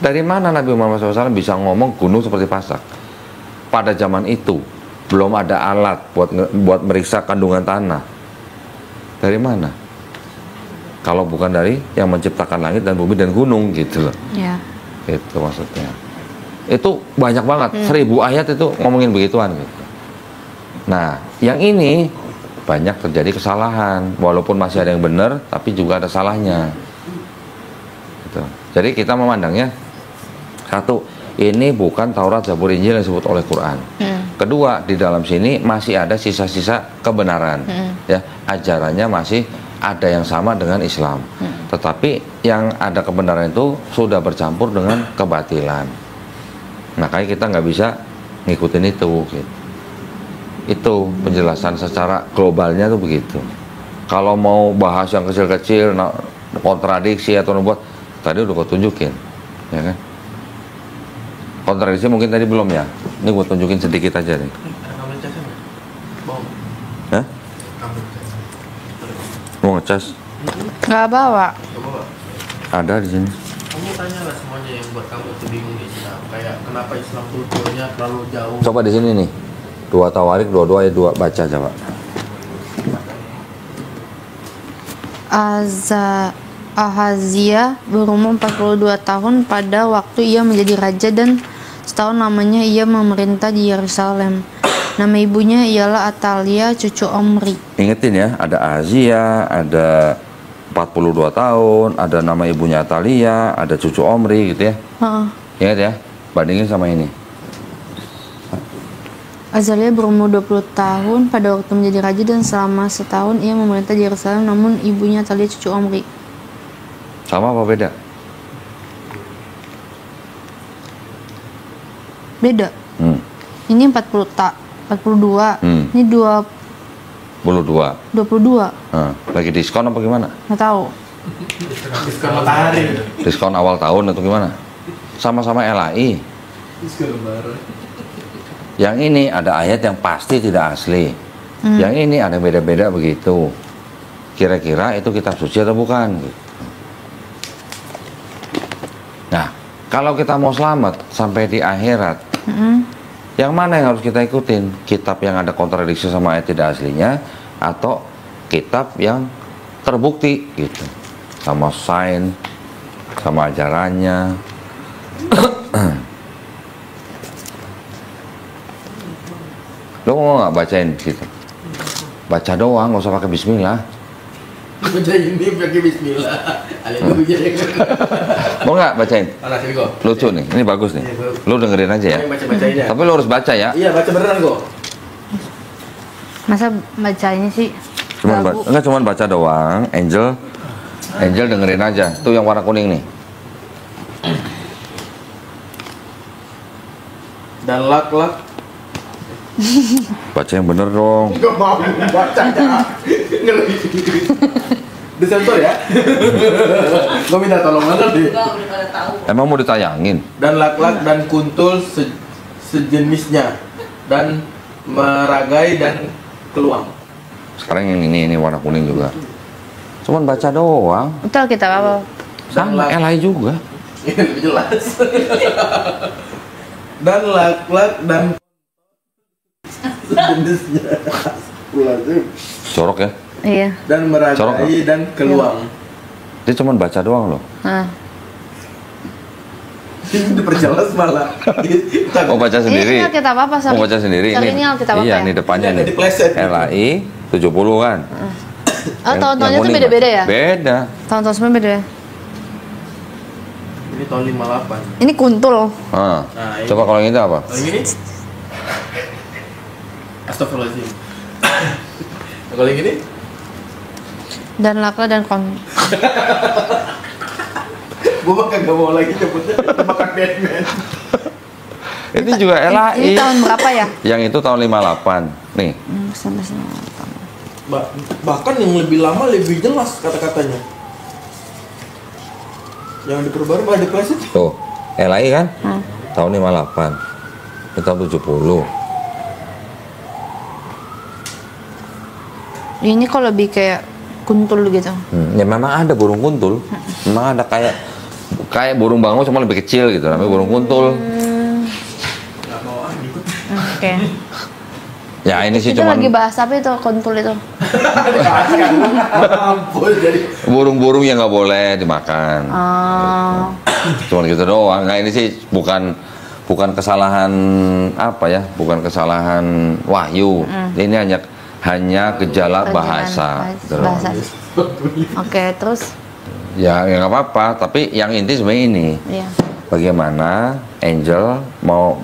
Dari mana Nabi Muhammad SAW bisa ngomong gunung seperti pasak? Pada zaman itu belum ada alat buat meriksa kandungan tanah. Dari mana? Kalau bukan dari yang menciptakan langit dan bumi dan gunung gitu loh. Ya. Itu maksudnya. Itu banyak banget, 1000 ayat itu ngomongin begituan gitu. Nah, yang ini banyak terjadi kesalahan, walaupun masih ada yang benar, tapi juga ada salahnya. Gitu. Jadi kita memandangnya, satu, ini bukan Taurat, Zabur, Injil yang disebut oleh Quran. Kedua, di dalam sini masih ada sisa-sisa kebenaran. Ya, ajarannya masih ada yang sama dengan Islam. Tetapi yang ada kebenaran itu sudah bercampur dengan kebatilan. Makanya kita nggak bisa ngikutin itu. Gitu. Itu penjelasan secara globalnya tuh begitu. Kalau mau bahas yang kecil-kecil, kontradiksi atau buat, tadi udah gue tunjukin, ya kan? Kontradiksi mungkin tadi belum ya. Ini gue tunjukin sedikit aja nih. Kabel casnya nggak? Bawa. Hah? Kabel cas. Mau ngecas? Nggak bawa. Nggak bawa. Ada di sini. Kamu tanya lah semuanya yang buat kamu tuh bingung di Islam. Kayak kenapa Islam tujuannya terlalu jauh. Coba di sini nih. 2 Tawarik 22 ayat 2, baca coba. Ahazia berumur 42 tahun pada waktu ia menjadi raja dan setahun lamanya ia memerintah di Yerusalem. Nama ibunya ialah Atalia, cucu Omri. Ingetin ya, ada Ahazia, ada 42 tahun, ada nama ibunya Atalia, ada cucu Omri gitu ya. Ingat ya, bandingin sama ini. Azalia berumur 20 tahun pada waktu menjadi raja dan selama setahun ia memerintah di Yerusalem, namun ibunya Atalia cucu Omri. Sama apa beda? Beda. Ini 42. Ini 22. Lagi diskon apa gimana? Nggak tahu. Diskon matahari. Diskon awal tahun atau gimana? Sama-sama LAI. Diskon lebaran. Yang ini ada ayat yang pasti tidak asli. Yang ini ada beda-beda begitu. Kira-kira itu kitab suci atau bukan? Nah, kalau kita mau selamat sampai di akhirat, yang mana yang harus kita ikutin? Kitab yang ada kontradiksi sama ayat tidak aslinya, atau kitab yang terbukti gitu, sama sains, sama ajarannya. Lo mau nggak bacain gitu? Baca doang, nggak usah pakai bismillah. Baca ini pakai bismillah. Haleluya. Mau nggak bacain? Mana sini kok? Lucu nih, ini bagus nih. Lo dengerin aja ya. Baca-bacain ya. Tapi lo harus baca ya. Iya, baca beneran kok. Masa bacanya sih? Enggak cuman baca doang. Angel dengerin aja. Tuh yang warna kuning nih. Dan lak-lak. Baca yang bener dong. Gak mau bacanya. Ngeri. Disensor ya. Gue minta tolong banget deh. Emang mau ditayangin? Dan lak-lak dan kuntul sejenisnya. Dan meragai dan keluang. Sekarang yang ini warna kuning juga. Cuman baca doang. Betul kita apa? Sama LAI juga. Ini lebih jelas. Dan lak-lak dan sejenisnya. Corok ya. Iya. Dan Corok, meragai dan keluang. Dia cuman baca doang loh. Ini diperjelas malah. Mau baca sendiri? Ini Alkitab apa? Mau baca sendiri? Ini Alkitab apa Iya, ya? nih depannya Ini nih. dipleset. LAI 70 kan. Oh, tahun-tahunnya Yang tuh kuning, beda-beda Mas. ya? Beda. Tahun-tahun semua beda ya? Ini tahun 58. Ini kuntul. Nah, Nah, coba kalau yang itu apa? Kalau yang ini? Astagfirullahaladzim. Nah, kalau yang ini? Dan laka dan Gue bakal gak mau lagi nyebutnya makan Batman. Itu juga LAI. Ini tahun berapa ya? Yang itu tahun 58. Nih. Sampai Bahkan yang lebih lama lebih jelas kata-katanya. Yang diperbarui pada depresi. Tuh, LAI kan? Tahun 58. Itu tahun 70. Ini kok lebih kayak kuntul gitu. Ya memang ada burung kuntul. Memang ada kayak burung bango cuma lebih kecil gitu, namanya burung kuntul. Oke. Ya ini sih Itu cuma lagi bahas apa itu kuntul itu? Ampun jadi. burung-burung yang nggak boleh dimakan. Oh. Cuma gitu doang. Nah ini sih bukan kesalahan apa ya, bukan kesalahan wahyu. Ini hanya gejala bahasa. Bahasa. Oke, terus? Ya nggak apa-apa. Tapi yang inti sebenarnya ini. Iya. Bagaimana Angel mau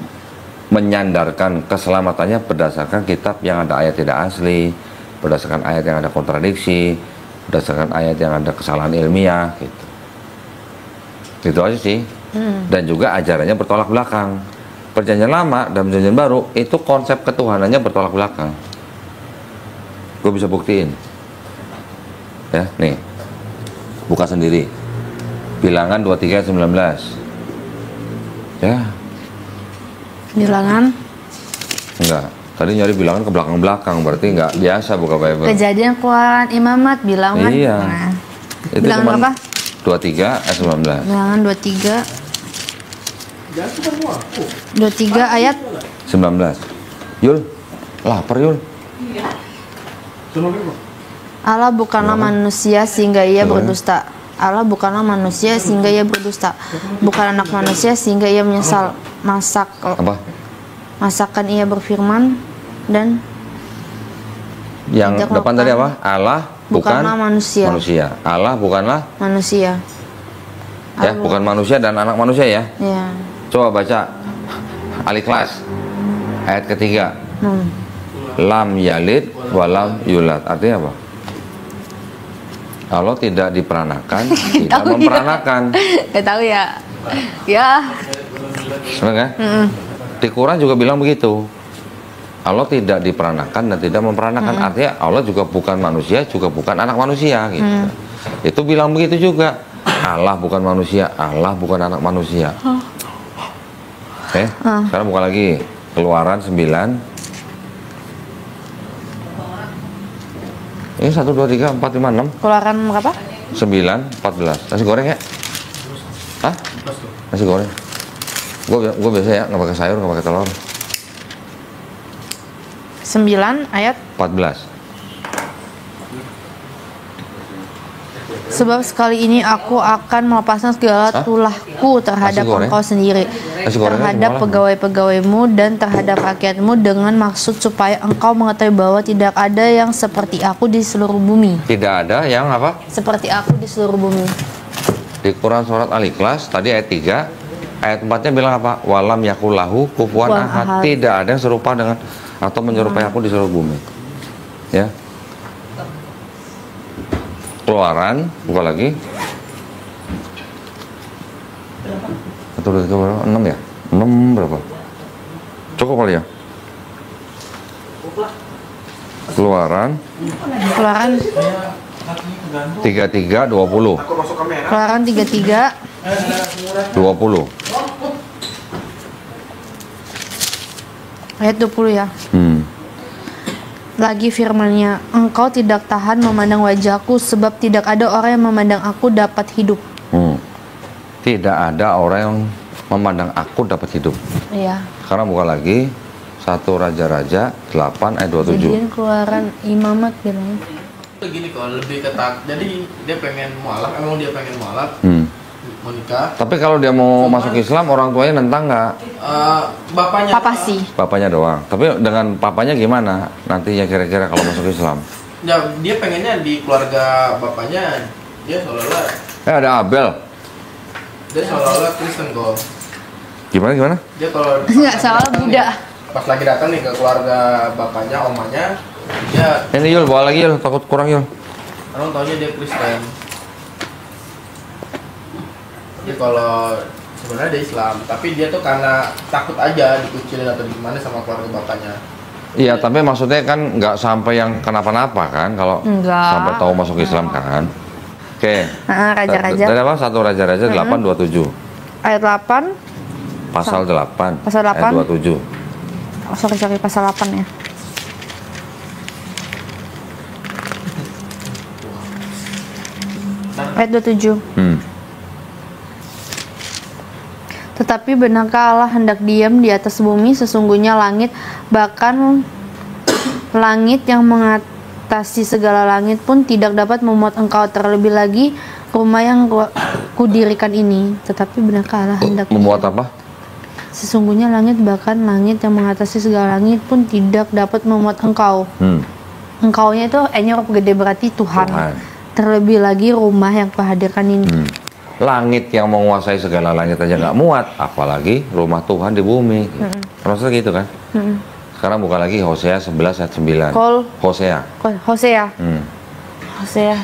menyandarkan keselamatannya berdasarkan kitab yang ada ayat tidak asli, berdasarkan ayat yang ada kontradiksi, berdasarkan ayat yang ada kesalahan ilmiah gitu. Itu aja sih. Dan juga ajarannya bertolak belakang. Perjanjian lama dan perjanjian baru itu konsep ketuhanannya bertolak belakang. Gue bisa buktiin. Ya, nih. Buka sendiri. Bilangan 23 19. Ya, Bilangan enggak. Tadi nyari bilangan ke belakang-belakang, berarti enggak biasa buka Bible. Kejadian Keluaran Imamat bilangan. Iya. Nah, Itu bilangan cuman berapa? 23 ayat 19. Bilangan 23 Jangan cuma mau aku. 23 ayat 19. Yul, lapar Yul. Cuma apa? Allah bukanlah manusia sehingga ia Kenapa? berdusta. Allah bukanlah manusia sehingga ia berdusta. Bukan anak manusia sehingga ia menyesal. Apa? Masakan ia berfirman dan Yang Tidak depan tadi apa? Allah bukanlah manusia. Allah bukanlah manusia. ya, bukan manusia dan anak manusia ya. Ya. Coba baca Al-Ikhlas ayat ketiga. Lam yalid walam yulad. Artinya apa? Allah tidak diperanakan, tidak Tahu ya. memperanakan. Gak tahu ya. Ya. Benar kan? Di Quran juga bilang begitu. Allah tidak diperanakan dan tidak memperanakan. Artinya Allah juga bukan manusia, juga bukan anak manusia gitu. Itu bilang begitu juga. Allah bukan manusia, Allah bukan anak manusia. Oke, sekarang buka lagi. Keluaran 9. Ini 1, 2, 3, 4, 5, 6. Keluaran berapa? 9, 14. Nasi goreng ya? Hah? Nasi goreng. Gue biasa ya, nggak pakai sayur, nggak pakai telur. 9 ayat 14. Sebab sekali ini aku akan melepaskan segala tulahku terhadap Nasi goreng? engkau sendiri, Nasi gorengnya terhadap gimana? pegawai-pegawaimu dan terhadap rakyatmu dengan maksud supaya engkau mengetahui bahwa tidak ada yang seperti aku di seluruh bumi. Tidak ada yang apa? Seperti aku di seluruh bumi. Di Quran surat Al-Ikhlas tadi ayat 3, ayat 4-nya bilang apa? Walam yakulahu kufuwan Kufuwan ahad. ahad. Tidak ada yang serupa dengan atau menyerupai aku di seluruh bumi. Ya. Keluaran, buka lagi. 1, 2, 3, berapa? 6 ya? 6 berapa? Cukup kali ya? Keluaran Keluaran 33 20. Aku masuk kamera. Keluaran 33 20. ayat 20 ya. Lagi firman-Nya, engkau tidak tahan memandang wajahku sebab tidak ada orang yang memandang aku dapat hidup. Tidak ada orang yang memandang aku dapat hidup. Iya. Sekarang buka lagi 1 Raja-Raja 8 ayat 27. Jadian Keluaran Imamat bilangnya. Gini kok lebih ketat. Jadi dia pengen mualaf, emang dia pengen mualaf, mau nikah. Tapi kalau dia mau masuk Islam, orang tuanya nentang nggak? Bapaknya Papa sih. Bapaknya doang. Tapi dengan papanya gimana nantinya kira-kira kalau masuk Islam? Ya, dia pengennya di keluarga bapaknya dia seolah-olah Ada Abel. Kristen kok. Gimana? Dia kalau Nggak salah Buddha. pas lagi datang nih ke keluarga bapaknya, omanya, dia Ini Yul, bawa lagi Yul, takut kurang Yul. orang taunya dia Kristen. Dia kalau sebenarnya dia Islam, tapi dia tuh karena takut aja dikucilin atau gimana sama keluarga bapaknya. Iya, tapi maksudnya kan nggak sampai yang kenapa-napa kan kalau Enggak. sampai tahu masuk Islam kan. Oke. Raja-raja. Dari apa? Satu Raja-Raja 8:27. Ayat 8. Pasal 8. Pasal 8. Ayat 27. Oh, sorry, pasal 8 ya. Ayat 27. Tetapi benarkah Allah hendak diam di atas bumi? Sesungguhnya langit, bahkan langit yang mengatasi segala langit pun tidak dapat memuat engkau, terlebih lagi rumah yang kudirikan ini. Tetapi benarkah Allah hendak Memuat diam? apa? Sesungguhnya langit, bahkan langit yang mengatasi segala langit pun tidak dapat memuat engkau. Engkaunya itu huruf gede, berarti Tuhan. Terlebih lagi rumah yang kuhadirkan ini. Langit yang menguasai segala langit aja nggak muat, apalagi rumah Tuhan di bumi. Maksudnya gitu kan? Sekarang buka lagi Hosea 11 ayat 9. Hosea. Hosea.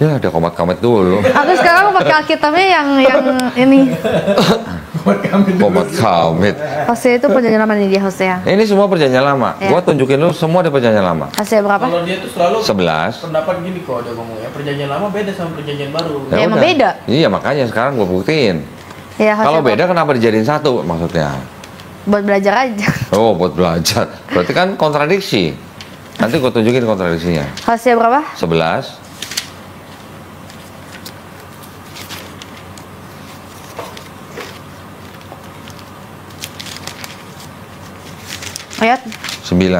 Ya, ada komat-komat dulu. Aku sekarang pakai Alkitabnya yang ini. Komat kamit. Hosea itu perjanjian lama nih, dia Hosea. Ini semua perjanjian lama. Ya. Gua tunjukin lu semua di perjanjian lama. Hosea berapa? Kalau dia tuh selalu 11. pendapat gini kok dia ngomongnya, perjanjian lama beda sama perjanjian baru. Ya, emang udah. beda. Iya, makanya sekarang gua buktiin. Ya, Hosea Kalau berapa? beda kenapa dijadiin satu maksudnya? Buat belajar aja. Oh, buat belajar. Berarti kan kontradiksi. Nanti gua tunjukin kontradiksinya. Hosea berapa? 11. Ayat 9.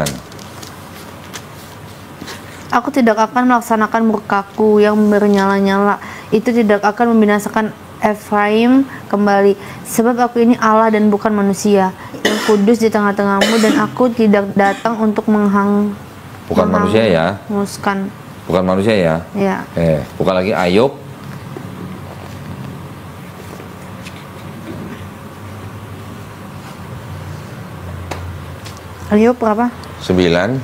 Aku tidak akan melaksanakan murkaku yang bernyala-nyala. Itu tidak akan membinasakan Efraim kembali. Sebab aku ini Allah dan bukan manusia, yang kudus di tengah-tengahmu, dan aku tidak datang untuk Bukan manusia ya. menghanguskan. Bukan manusia ya. Ya. Buka lagi Ayub. Ayub berapa? 9.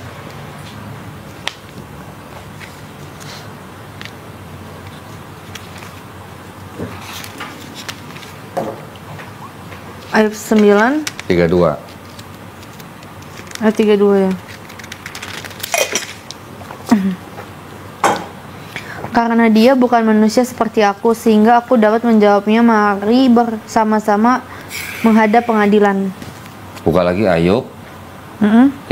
Ayub 9 32. ayat 32 ya. Karena dia bukan manusia seperti aku, sehingga aku dapat menjawabnya. Mari bersama-sama menghadap pengadilan. Buka lagi Ayub 37.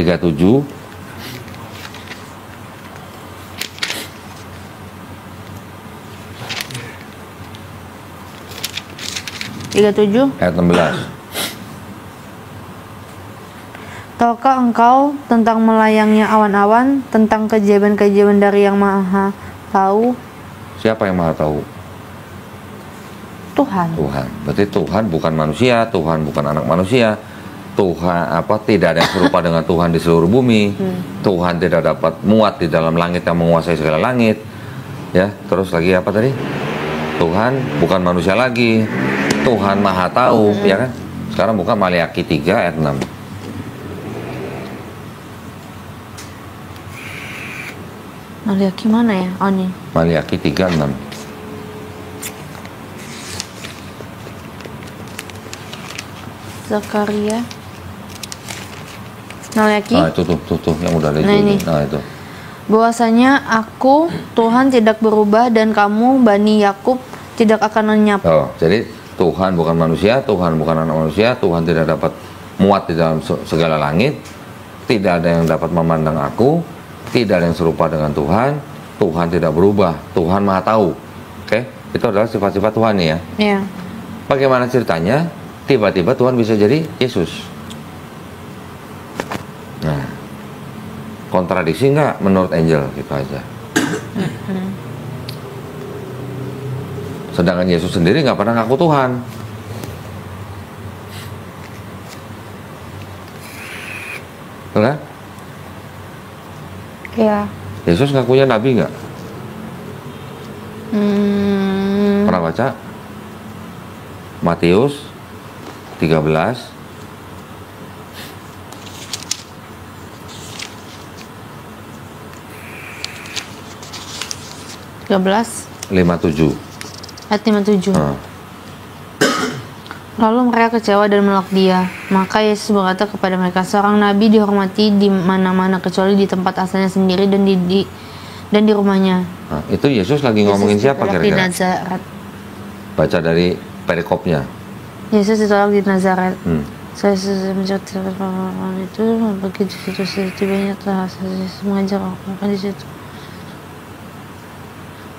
Ayat 16. Tahukah engkau tentang melayangnya awan-awan, tentang keajaiban-keajaiban dari Yang Maha Tahu? Siapa yang Maha Tahu? Tuhan. Tuhan. Berarti Tuhan bukan manusia, Tuhan bukan anak manusia. Tuhan tidak ada yang serupa dengan Tuhan di seluruh bumi. Tuhan tidak dapat muat di dalam langit yang menguasai segala langit. Ya, terus lagi apa tadi? Tuhan bukan manusia lagi. Tuhan Maha Tahu, ya kan? Sekarang buka Maliaki 3 ayat 6. Maliaki mana ya? Oh nih. Maliaki 3 6. Zakaria. Maliaki. Nah, itu tuh yang udah ada Nah, ini. Nah, itu. Bahwasanya aku Tuhan tidak berubah, dan kamu Bani Yakub tidak akan lenyap. Oh, jadi Tuhan bukan manusia, Tuhan bukan anak manusia, Tuhan tidak dapat muat di dalam segala langit, tidak ada yang dapat memandang aku, tidak ada yang serupa dengan Tuhan, Tuhan tidak berubah, Tuhan Maha Tahu. Oke, itu adalah sifat-sifat Tuhan nih ya. Ya. Bagaimana ceritanya? Tiba-tiba Tuhan bisa jadi Yesus. Nah, kontradiksi nggak menurut Angel? Gitu aja. Sedangkan Yesus sendiri nggak pernah ngaku Tuhan. Betul kan? Ya. Yesus ngakunya nabi nggak? Pernah baca? Matius 13 13. 57. Ayat 57. Lalu mereka kecewa dan menolak dia. Maka Yesus berkata kepada mereka, seorang nabi dihormati di mana-mana kecuali di tempat asalnya sendiri dan di rumahnya. Nah, itu Yesus lagi ngomongin siapa ditolak di kira-kira? Nazaret. Baca dari perikopnya. Yesus ditolak di Nazaret. Hmm. Saya menceritakan orang itu begitu situ setibanya telah saya mengajar orang di situ.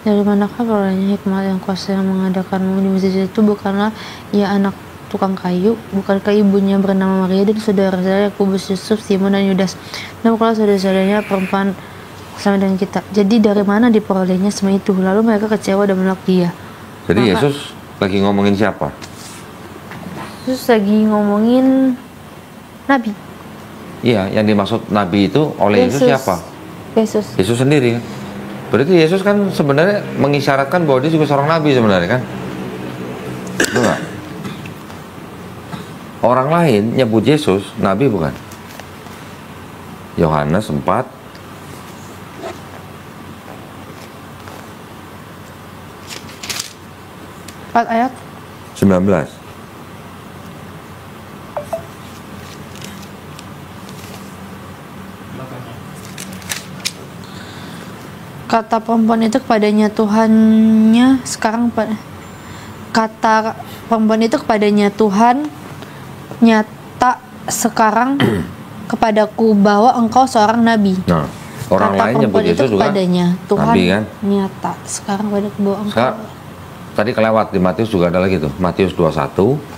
Dari manakah perolehnya hikmat yang kuasa yang mengadakanmu di masjid itu? Bukanlah ia anak tukang kayu? Bukankah ibunya bernama Maria dan saudara-saudara Yakobus, Yusuf, Simon dan Yudas? Dan bukanlah saudara-saudaranya perempuan sama dengan kita? Jadi dari mana diperolehnya semua itu? Lalu mereka kecewa dan menolak dia. Jadi Yesus lagi ngomongin siapa? Yesus lagi ngomongin Nabi. Iya, yang dimaksud Nabi itu oleh Yesus siapa? Yesus. Yesus sendiri kan? Berarti Yesus kan sebenarnya mengisyaratkan bahwa dia juga seorang Nabi sebenarnya kan? Betul nggak? Orang lain nyebut Yesus Nabi bukan? Yohanes 4 ayat 19. Kata perempuan itu kepadanya, Tuhannya sekarang kata perempuan itu kepadanya, Tuhan nyata sekarang kepadaku bahwa engkau seorang nabi. Nah, orang Kata lain nyebut perempuan itu Yesus juga kepadanya, Tuhan Nabi kan? nyata sekarang kepadaku bahwa engkau. Sekarang, tadi kelewat di Matius juga ada lagi tuh, Matius 21.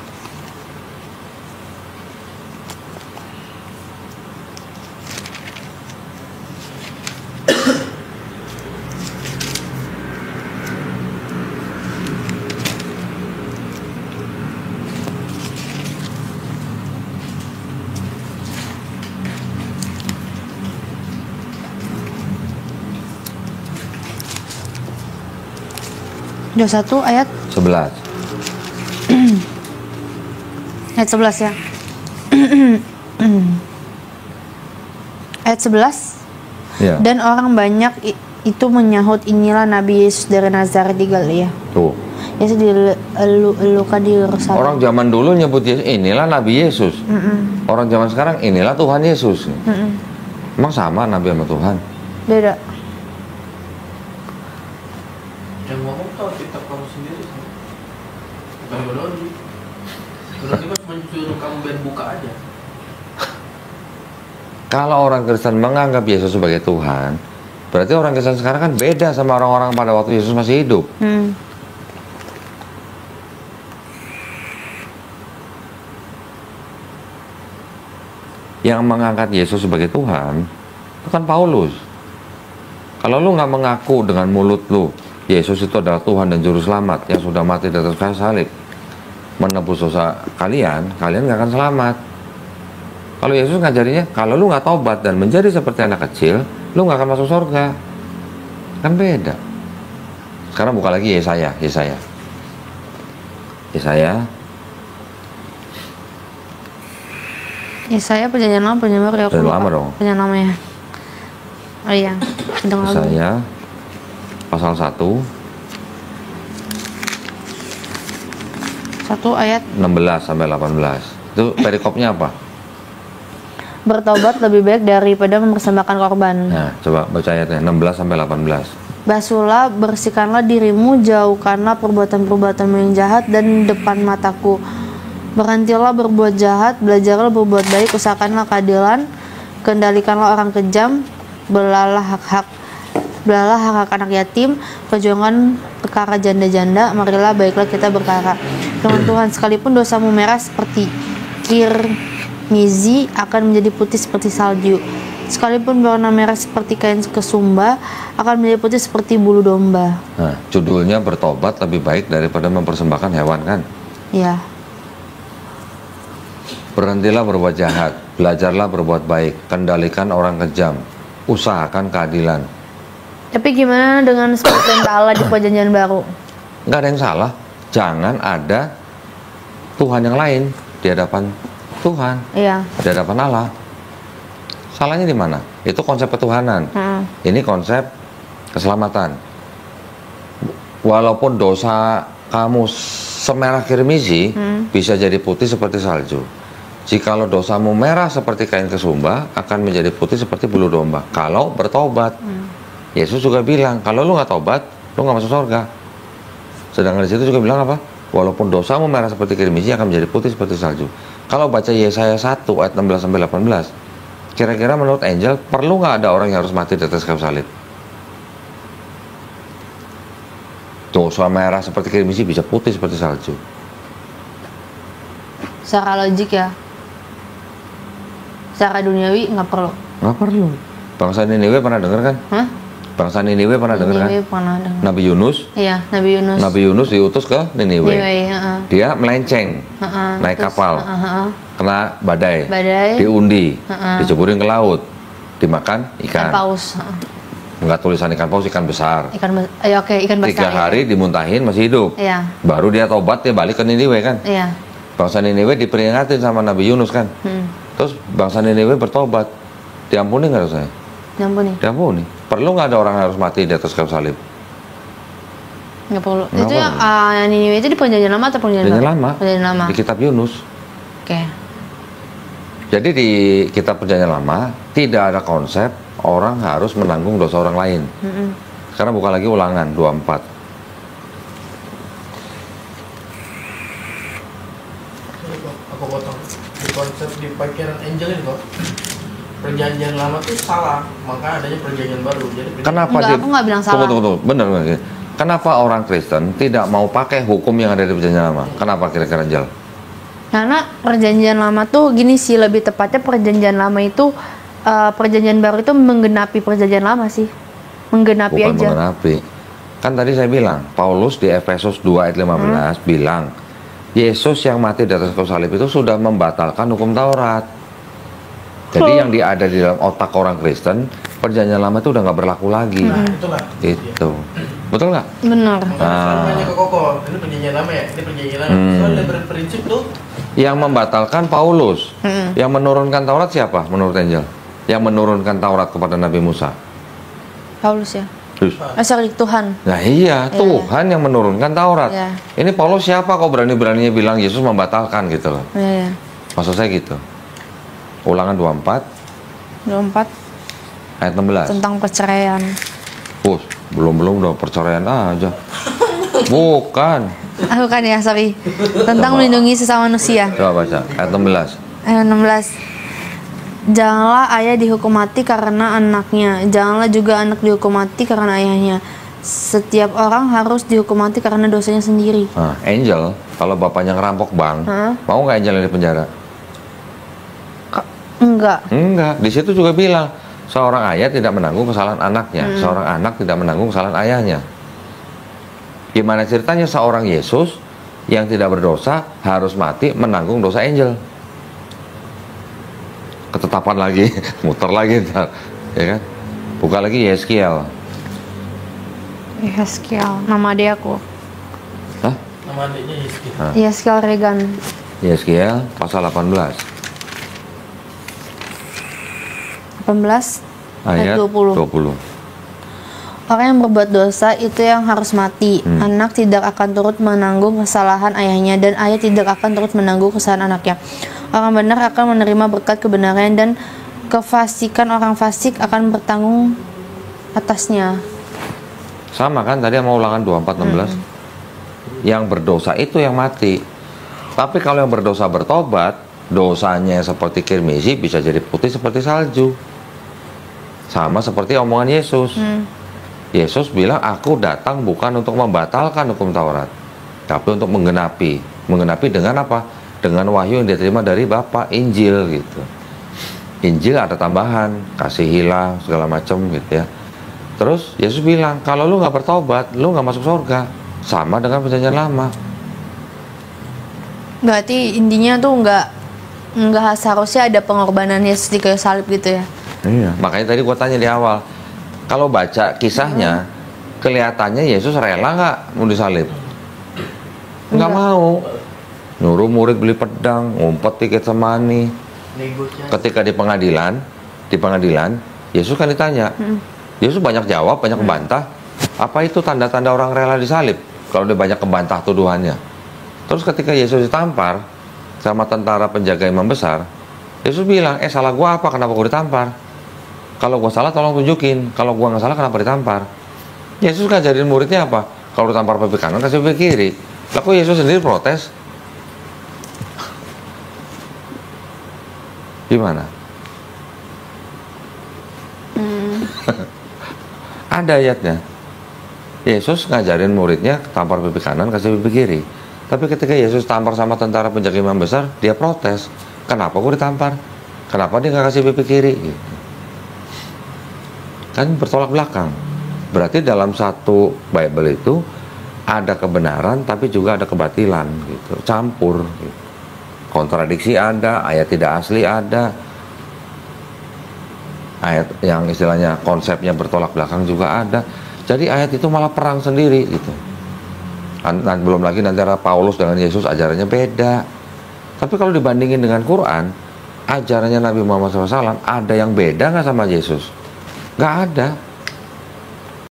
Ayat 11. ayat 11 ya. Ayat 11. Ya. Dan orang banyak itu menyahut, inilah Nabi Yesus dari Nazaret di Galilea. Tuh. Yesus dielu-elukan di Yerusalem. Orang zaman dulu nyebut Yesus, inilah Nabi Yesus. Orang zaman sekarang, inilah Tuhan Yesus. Emang sama Nabi sama Tuhan? Beda. Yang ngomong tau kitab kamu sendiri sama. Bukan Godoni. Godoni kan cuma suruh kamu biar buka aja. Kalau orang Kristen menganggap Yesus sebagai Tuhan, berarti orang Kristen sekarang kan beda sama orang-orang pada waktu Yesus masih hidup. Yang mengangkat Yesus sebagai Tuhan itu kan Paulus. Kalau lu nggak mengaku dengan mulut lu Yesus itu adalah Tuhan dan Juru Selamat yang sudah mati di atas kayu salib menebus dosa kalian, kalian nggak akan selamat. Kalau Yesus ngajarinya, kalau lu nggak tobat dan menjadi seperti anak kecil, lu nggak akan masuk surga. Kan beda. Sekarang buka lagi Yesaya. Yesaya perjanjian lama, perjanjian baru ya. Perjanjian lama dong. Perjanjian lama ya. Oh iya, sedang lalu. Yesaya pasal 1 ayat 16 sampai 18. Itu perikopnya apa? bertobat lebih baik daripada mempersembahkan korban. Nah, coba baca ayatnya 16 sampai 18. Basuhlah, bersihkanlah dirimu, jauhkanlah perbuatan-perbuatanmu yang jahat dan depan mataku. Berhentilah berbuat jahat, belajarlah berbuat baik, usahakanlah keadilan, kendalikanlah orang kejam, belalah hak-hak anak yatim, perjuangan perkara janda-janda, marilah baiklah kita berkara dengan Tuhan. Sekalipun dosamu merah seperti kirmizi, akan menjadi putih seperti salju. Sekalipun berwarna merah seperti kain kesumba, akan menjadi putih seperti bulu domba. Nah, judulnya bertobat lebih baik daripada mempersembahkan hewan kan? Ya. Berhentilah berbuat jahat, belajarlah berbuat baik, kendalikan orang kejam, usahakan keadilan. Tapi gimana dengan seperti perintah Allah di perjanjian baru? Nggak ada yang salah, jangan ada Tuhan yang lain di hadapan Tuhan, Iya. di hadapan Allah. Salahnya di mana? Itu konsep ketuhanan. Ini konsep keselamatan. Walaupun dosa kamu semerah kirmizi, bisa jadi putih seperti salju. Jikalau dosamu merah seperti kain kesumba, akan menjadi putih seperti bulu domba. Kalau bertobat. Yesus juga bilang, kalau lu nggak tobat, lu nggak masuk surga. Sedangkan di situ juga bilang apa? Walaupun dosamu merah seperti kirmizi, akan menjadi putih seperti salju. Kalau baca Yesaya 1 ayat 16 sampai 18, kira-kira menurut Angel, perlu nggak ada orang yang harus mati di atas kayu salib? Dosa merah seperti kirmizi bisa putih seperti salju. Secara logik ya. Secara duniawi nggak perlu. Nggak perlu. Bangsa Niniwe pernah dengar kan? Hah? Bangsa Niniwe pernah dengar kan? Niniwe pernah dengar. Nabi Yunus. Iya, Nabi Yunus. Nabi Yunus diutus ke Niniwe. Dia melenceng, naik Terus, kapal, kena badai, diundi, diceburin ke laut, dimakan ikan ikan. paus. Enggak tulisan ikan paus, ikan besar. Ikan besar. 3 hari dimuntahin masih hidup. Iya. Baru dia tobat, dia balik ke Niniwe kan? Iya. Bangsa Niniwe diperingatin sama Nabi Yunus kan? Terus bangsa Niniwe bertobat, diampuni nggak dosanya? Diampuni. Diampuni. Perlu nggak ada orang yang harus mati di atas kayu salib? Nggak perlu. Nggak Itu perlu. yang Niniwe itu di perjanjian lama atau perjanjian Perjanjian baru? lama. Perjanjian lama. Di kitab Yunus. Oke. Jadi di kitab perjanjian lama tidak ada konsep orang harus menanggung dosa orang lain. Sekarang buka lagi Ulangan 24. Aku potong. Di konsep di pikiran Angel ini kok, perjanjian lama tuh salah, maka adanya perjanjian baru. Jadi Kenapa Enggak, aku nggak bilang salah. Tunggu. Benar. Kenapa orang Kristen tidak mau pakai hukum yang ada di perjanjian lama? Kenapa kira-kira Jal? Karena perjanjian lama tuh gini sih, lebih tepatnya perjanjian lama itu perjanjian baru itu menggenapi perjanjian lama sih. Menggenapi Bukan aja. mengenapi. Kan tadi saya bilang, Paulus di Efesus 2 ayat 15 bilang, Yesus yang mati di atas kayu salib itu sudah membatalkan hukum Taurat. Jadi yang ada di dalam otak orang Kristen, perjanjian lama itu udah nggak berlaku lagi. nah, itulah. Itu. Betul nggak? Benar. Makanya selalu nanya ke Koko, ini perjanjian lama ya? Ini perjanjian lama. Soalnya berprinsip tuh, Yang membatalkan Paulus. Yang menurunkan Taurat siapa menurut Angel? Yang menurunkan Taurat kepada Nabi Musa. Paulus ya. Terus, Sorry, Tuhan. nah iya, Tuhan yang menurunkan Taurat. Iya. Ini Paulus siapa kok berani-beraninya bilang Yesus membatalkan gitu loh. Iya. Maksud saya gitu. Ulangan 24 24 ayat 16. tentang perceraian. Belum udah perceraian aja. Bukan. Aku kan ya, sorry. Tentang melindungi sesama manusia. Coba baca ayat 16. Ayat 16. Janganlah ayah dihukum mati karena anaknya. Janganlah juga anak dihukum mati karena ayahnya. Setiap orang harus dihukum mati karena dosanya sendiri. Nah, Angel, kalau bapaknya ngerampok bank, mau nggak Angel di penjara? Enggak. Enggak. Di situ juga bilang, seorang ayah tidak menanggung kesalahan anaknya, seorang anak tidak menanggung kesalahan ayahnya. Gimana ceritanya seorang Yesus yang tidak berdosa harus mati menanggung dosa Angel? Ketetapan lagi, muter lagi ntar, ya kan? Buka lagi Yeskiel. Yeskiel, nama dia aku. Hah? nama adiknya Yeski. Yeskiel Regan. Yeskiel pasal 18 ayat 20. Orang yang berbuat dosa itu yang harus mati. Anak tidak akan turut menanggung kesalahan ayahnya, dan ayah tidak akan turut menanggung kesalahan anaknya. Orang benar akan menerima berkat kebenaran, dan kefasikan orang fasik akan bertanggung atasnya. Sama kan tadi sama Ulangan 24:16. Yang berdosa itu yang mati. Tapi kalau yang berdosa bertobat, dosanya seperti kirmizi bisa jadi putih seperti salju. Sama seperti omongan Yesus. Yesus bilang, aku datang bukan untuk membatalkan hukum Taurat, tapi untuk menggenapi. Menggenapi dengan apa? Dengan wahyu yang diterima dari Bapa, Injil gitu. Injil ada tambahan, kasihilah, segala macam gitu ya. Terus Yesus bilang, kalau lu nggak bertobat, lu nggak masuk surga. Sama dengan perjanjian lama. Berarti intinya tuh nggak seharusnya ada pengorbanan Yesus di kayu salib gitu ya? Iya. Makanya tadi gua tanya di awal, kalau baca kisahnya, kelihatannya Yesus rela nggak mau disalib? Nggak mau. Nyuruh murid beli pedang, ngumpet di Getsemani. Negosiasi. Ketika di pengadilan, Yesus kan ditanya. Yesus banyak jawab, banyak membantah. Apa itu tanda-tanda orang rela disalib? kalau dia banyak kebantah tuduhannya. Terus ketika Yesus ditampar sama tentara penjaga imam besar, Yesus bilang, salah gua apa? Kenapa gua ditampar? Kalau gua salah tolong tunjukin. Kalau gua nggak salah kenapa ditampar? Yesus ngajarin muridnya apa? Kalau ditampar pipi kanan kasih pipi kiri. Lah kok Yesus sendiri protes? Gimana? Ada ayatnya. Yesus ngajarin muridnya tampar pipi kanan kasih pipi kiri. Tapi ketika Yesus tampar sama tentara penjaga imam besar, dia protes. Kenapa gue ditampar? Kenapa dia nggak kasih pipi kiri? Gitu. Kan bertolak belakang. Berarti dalam satu Bible itu ada kebenaran tapi juga ada kebatilan gitu, campur gitu. Kontradiksi ada, ayat tidak asli ada, ayat yang istilahnya konsepnya bertolak belakang juga ada. Jadi ayat itu malah perang sendiri gitu. Belum lagi nanti Paulus dengan Yesus ajarannya beda. Tapi kalau dibandingin dengan Quran, ajarannya Nabi Muhammad SAW ada yang beda nggak sama Yesus? Nggak ada.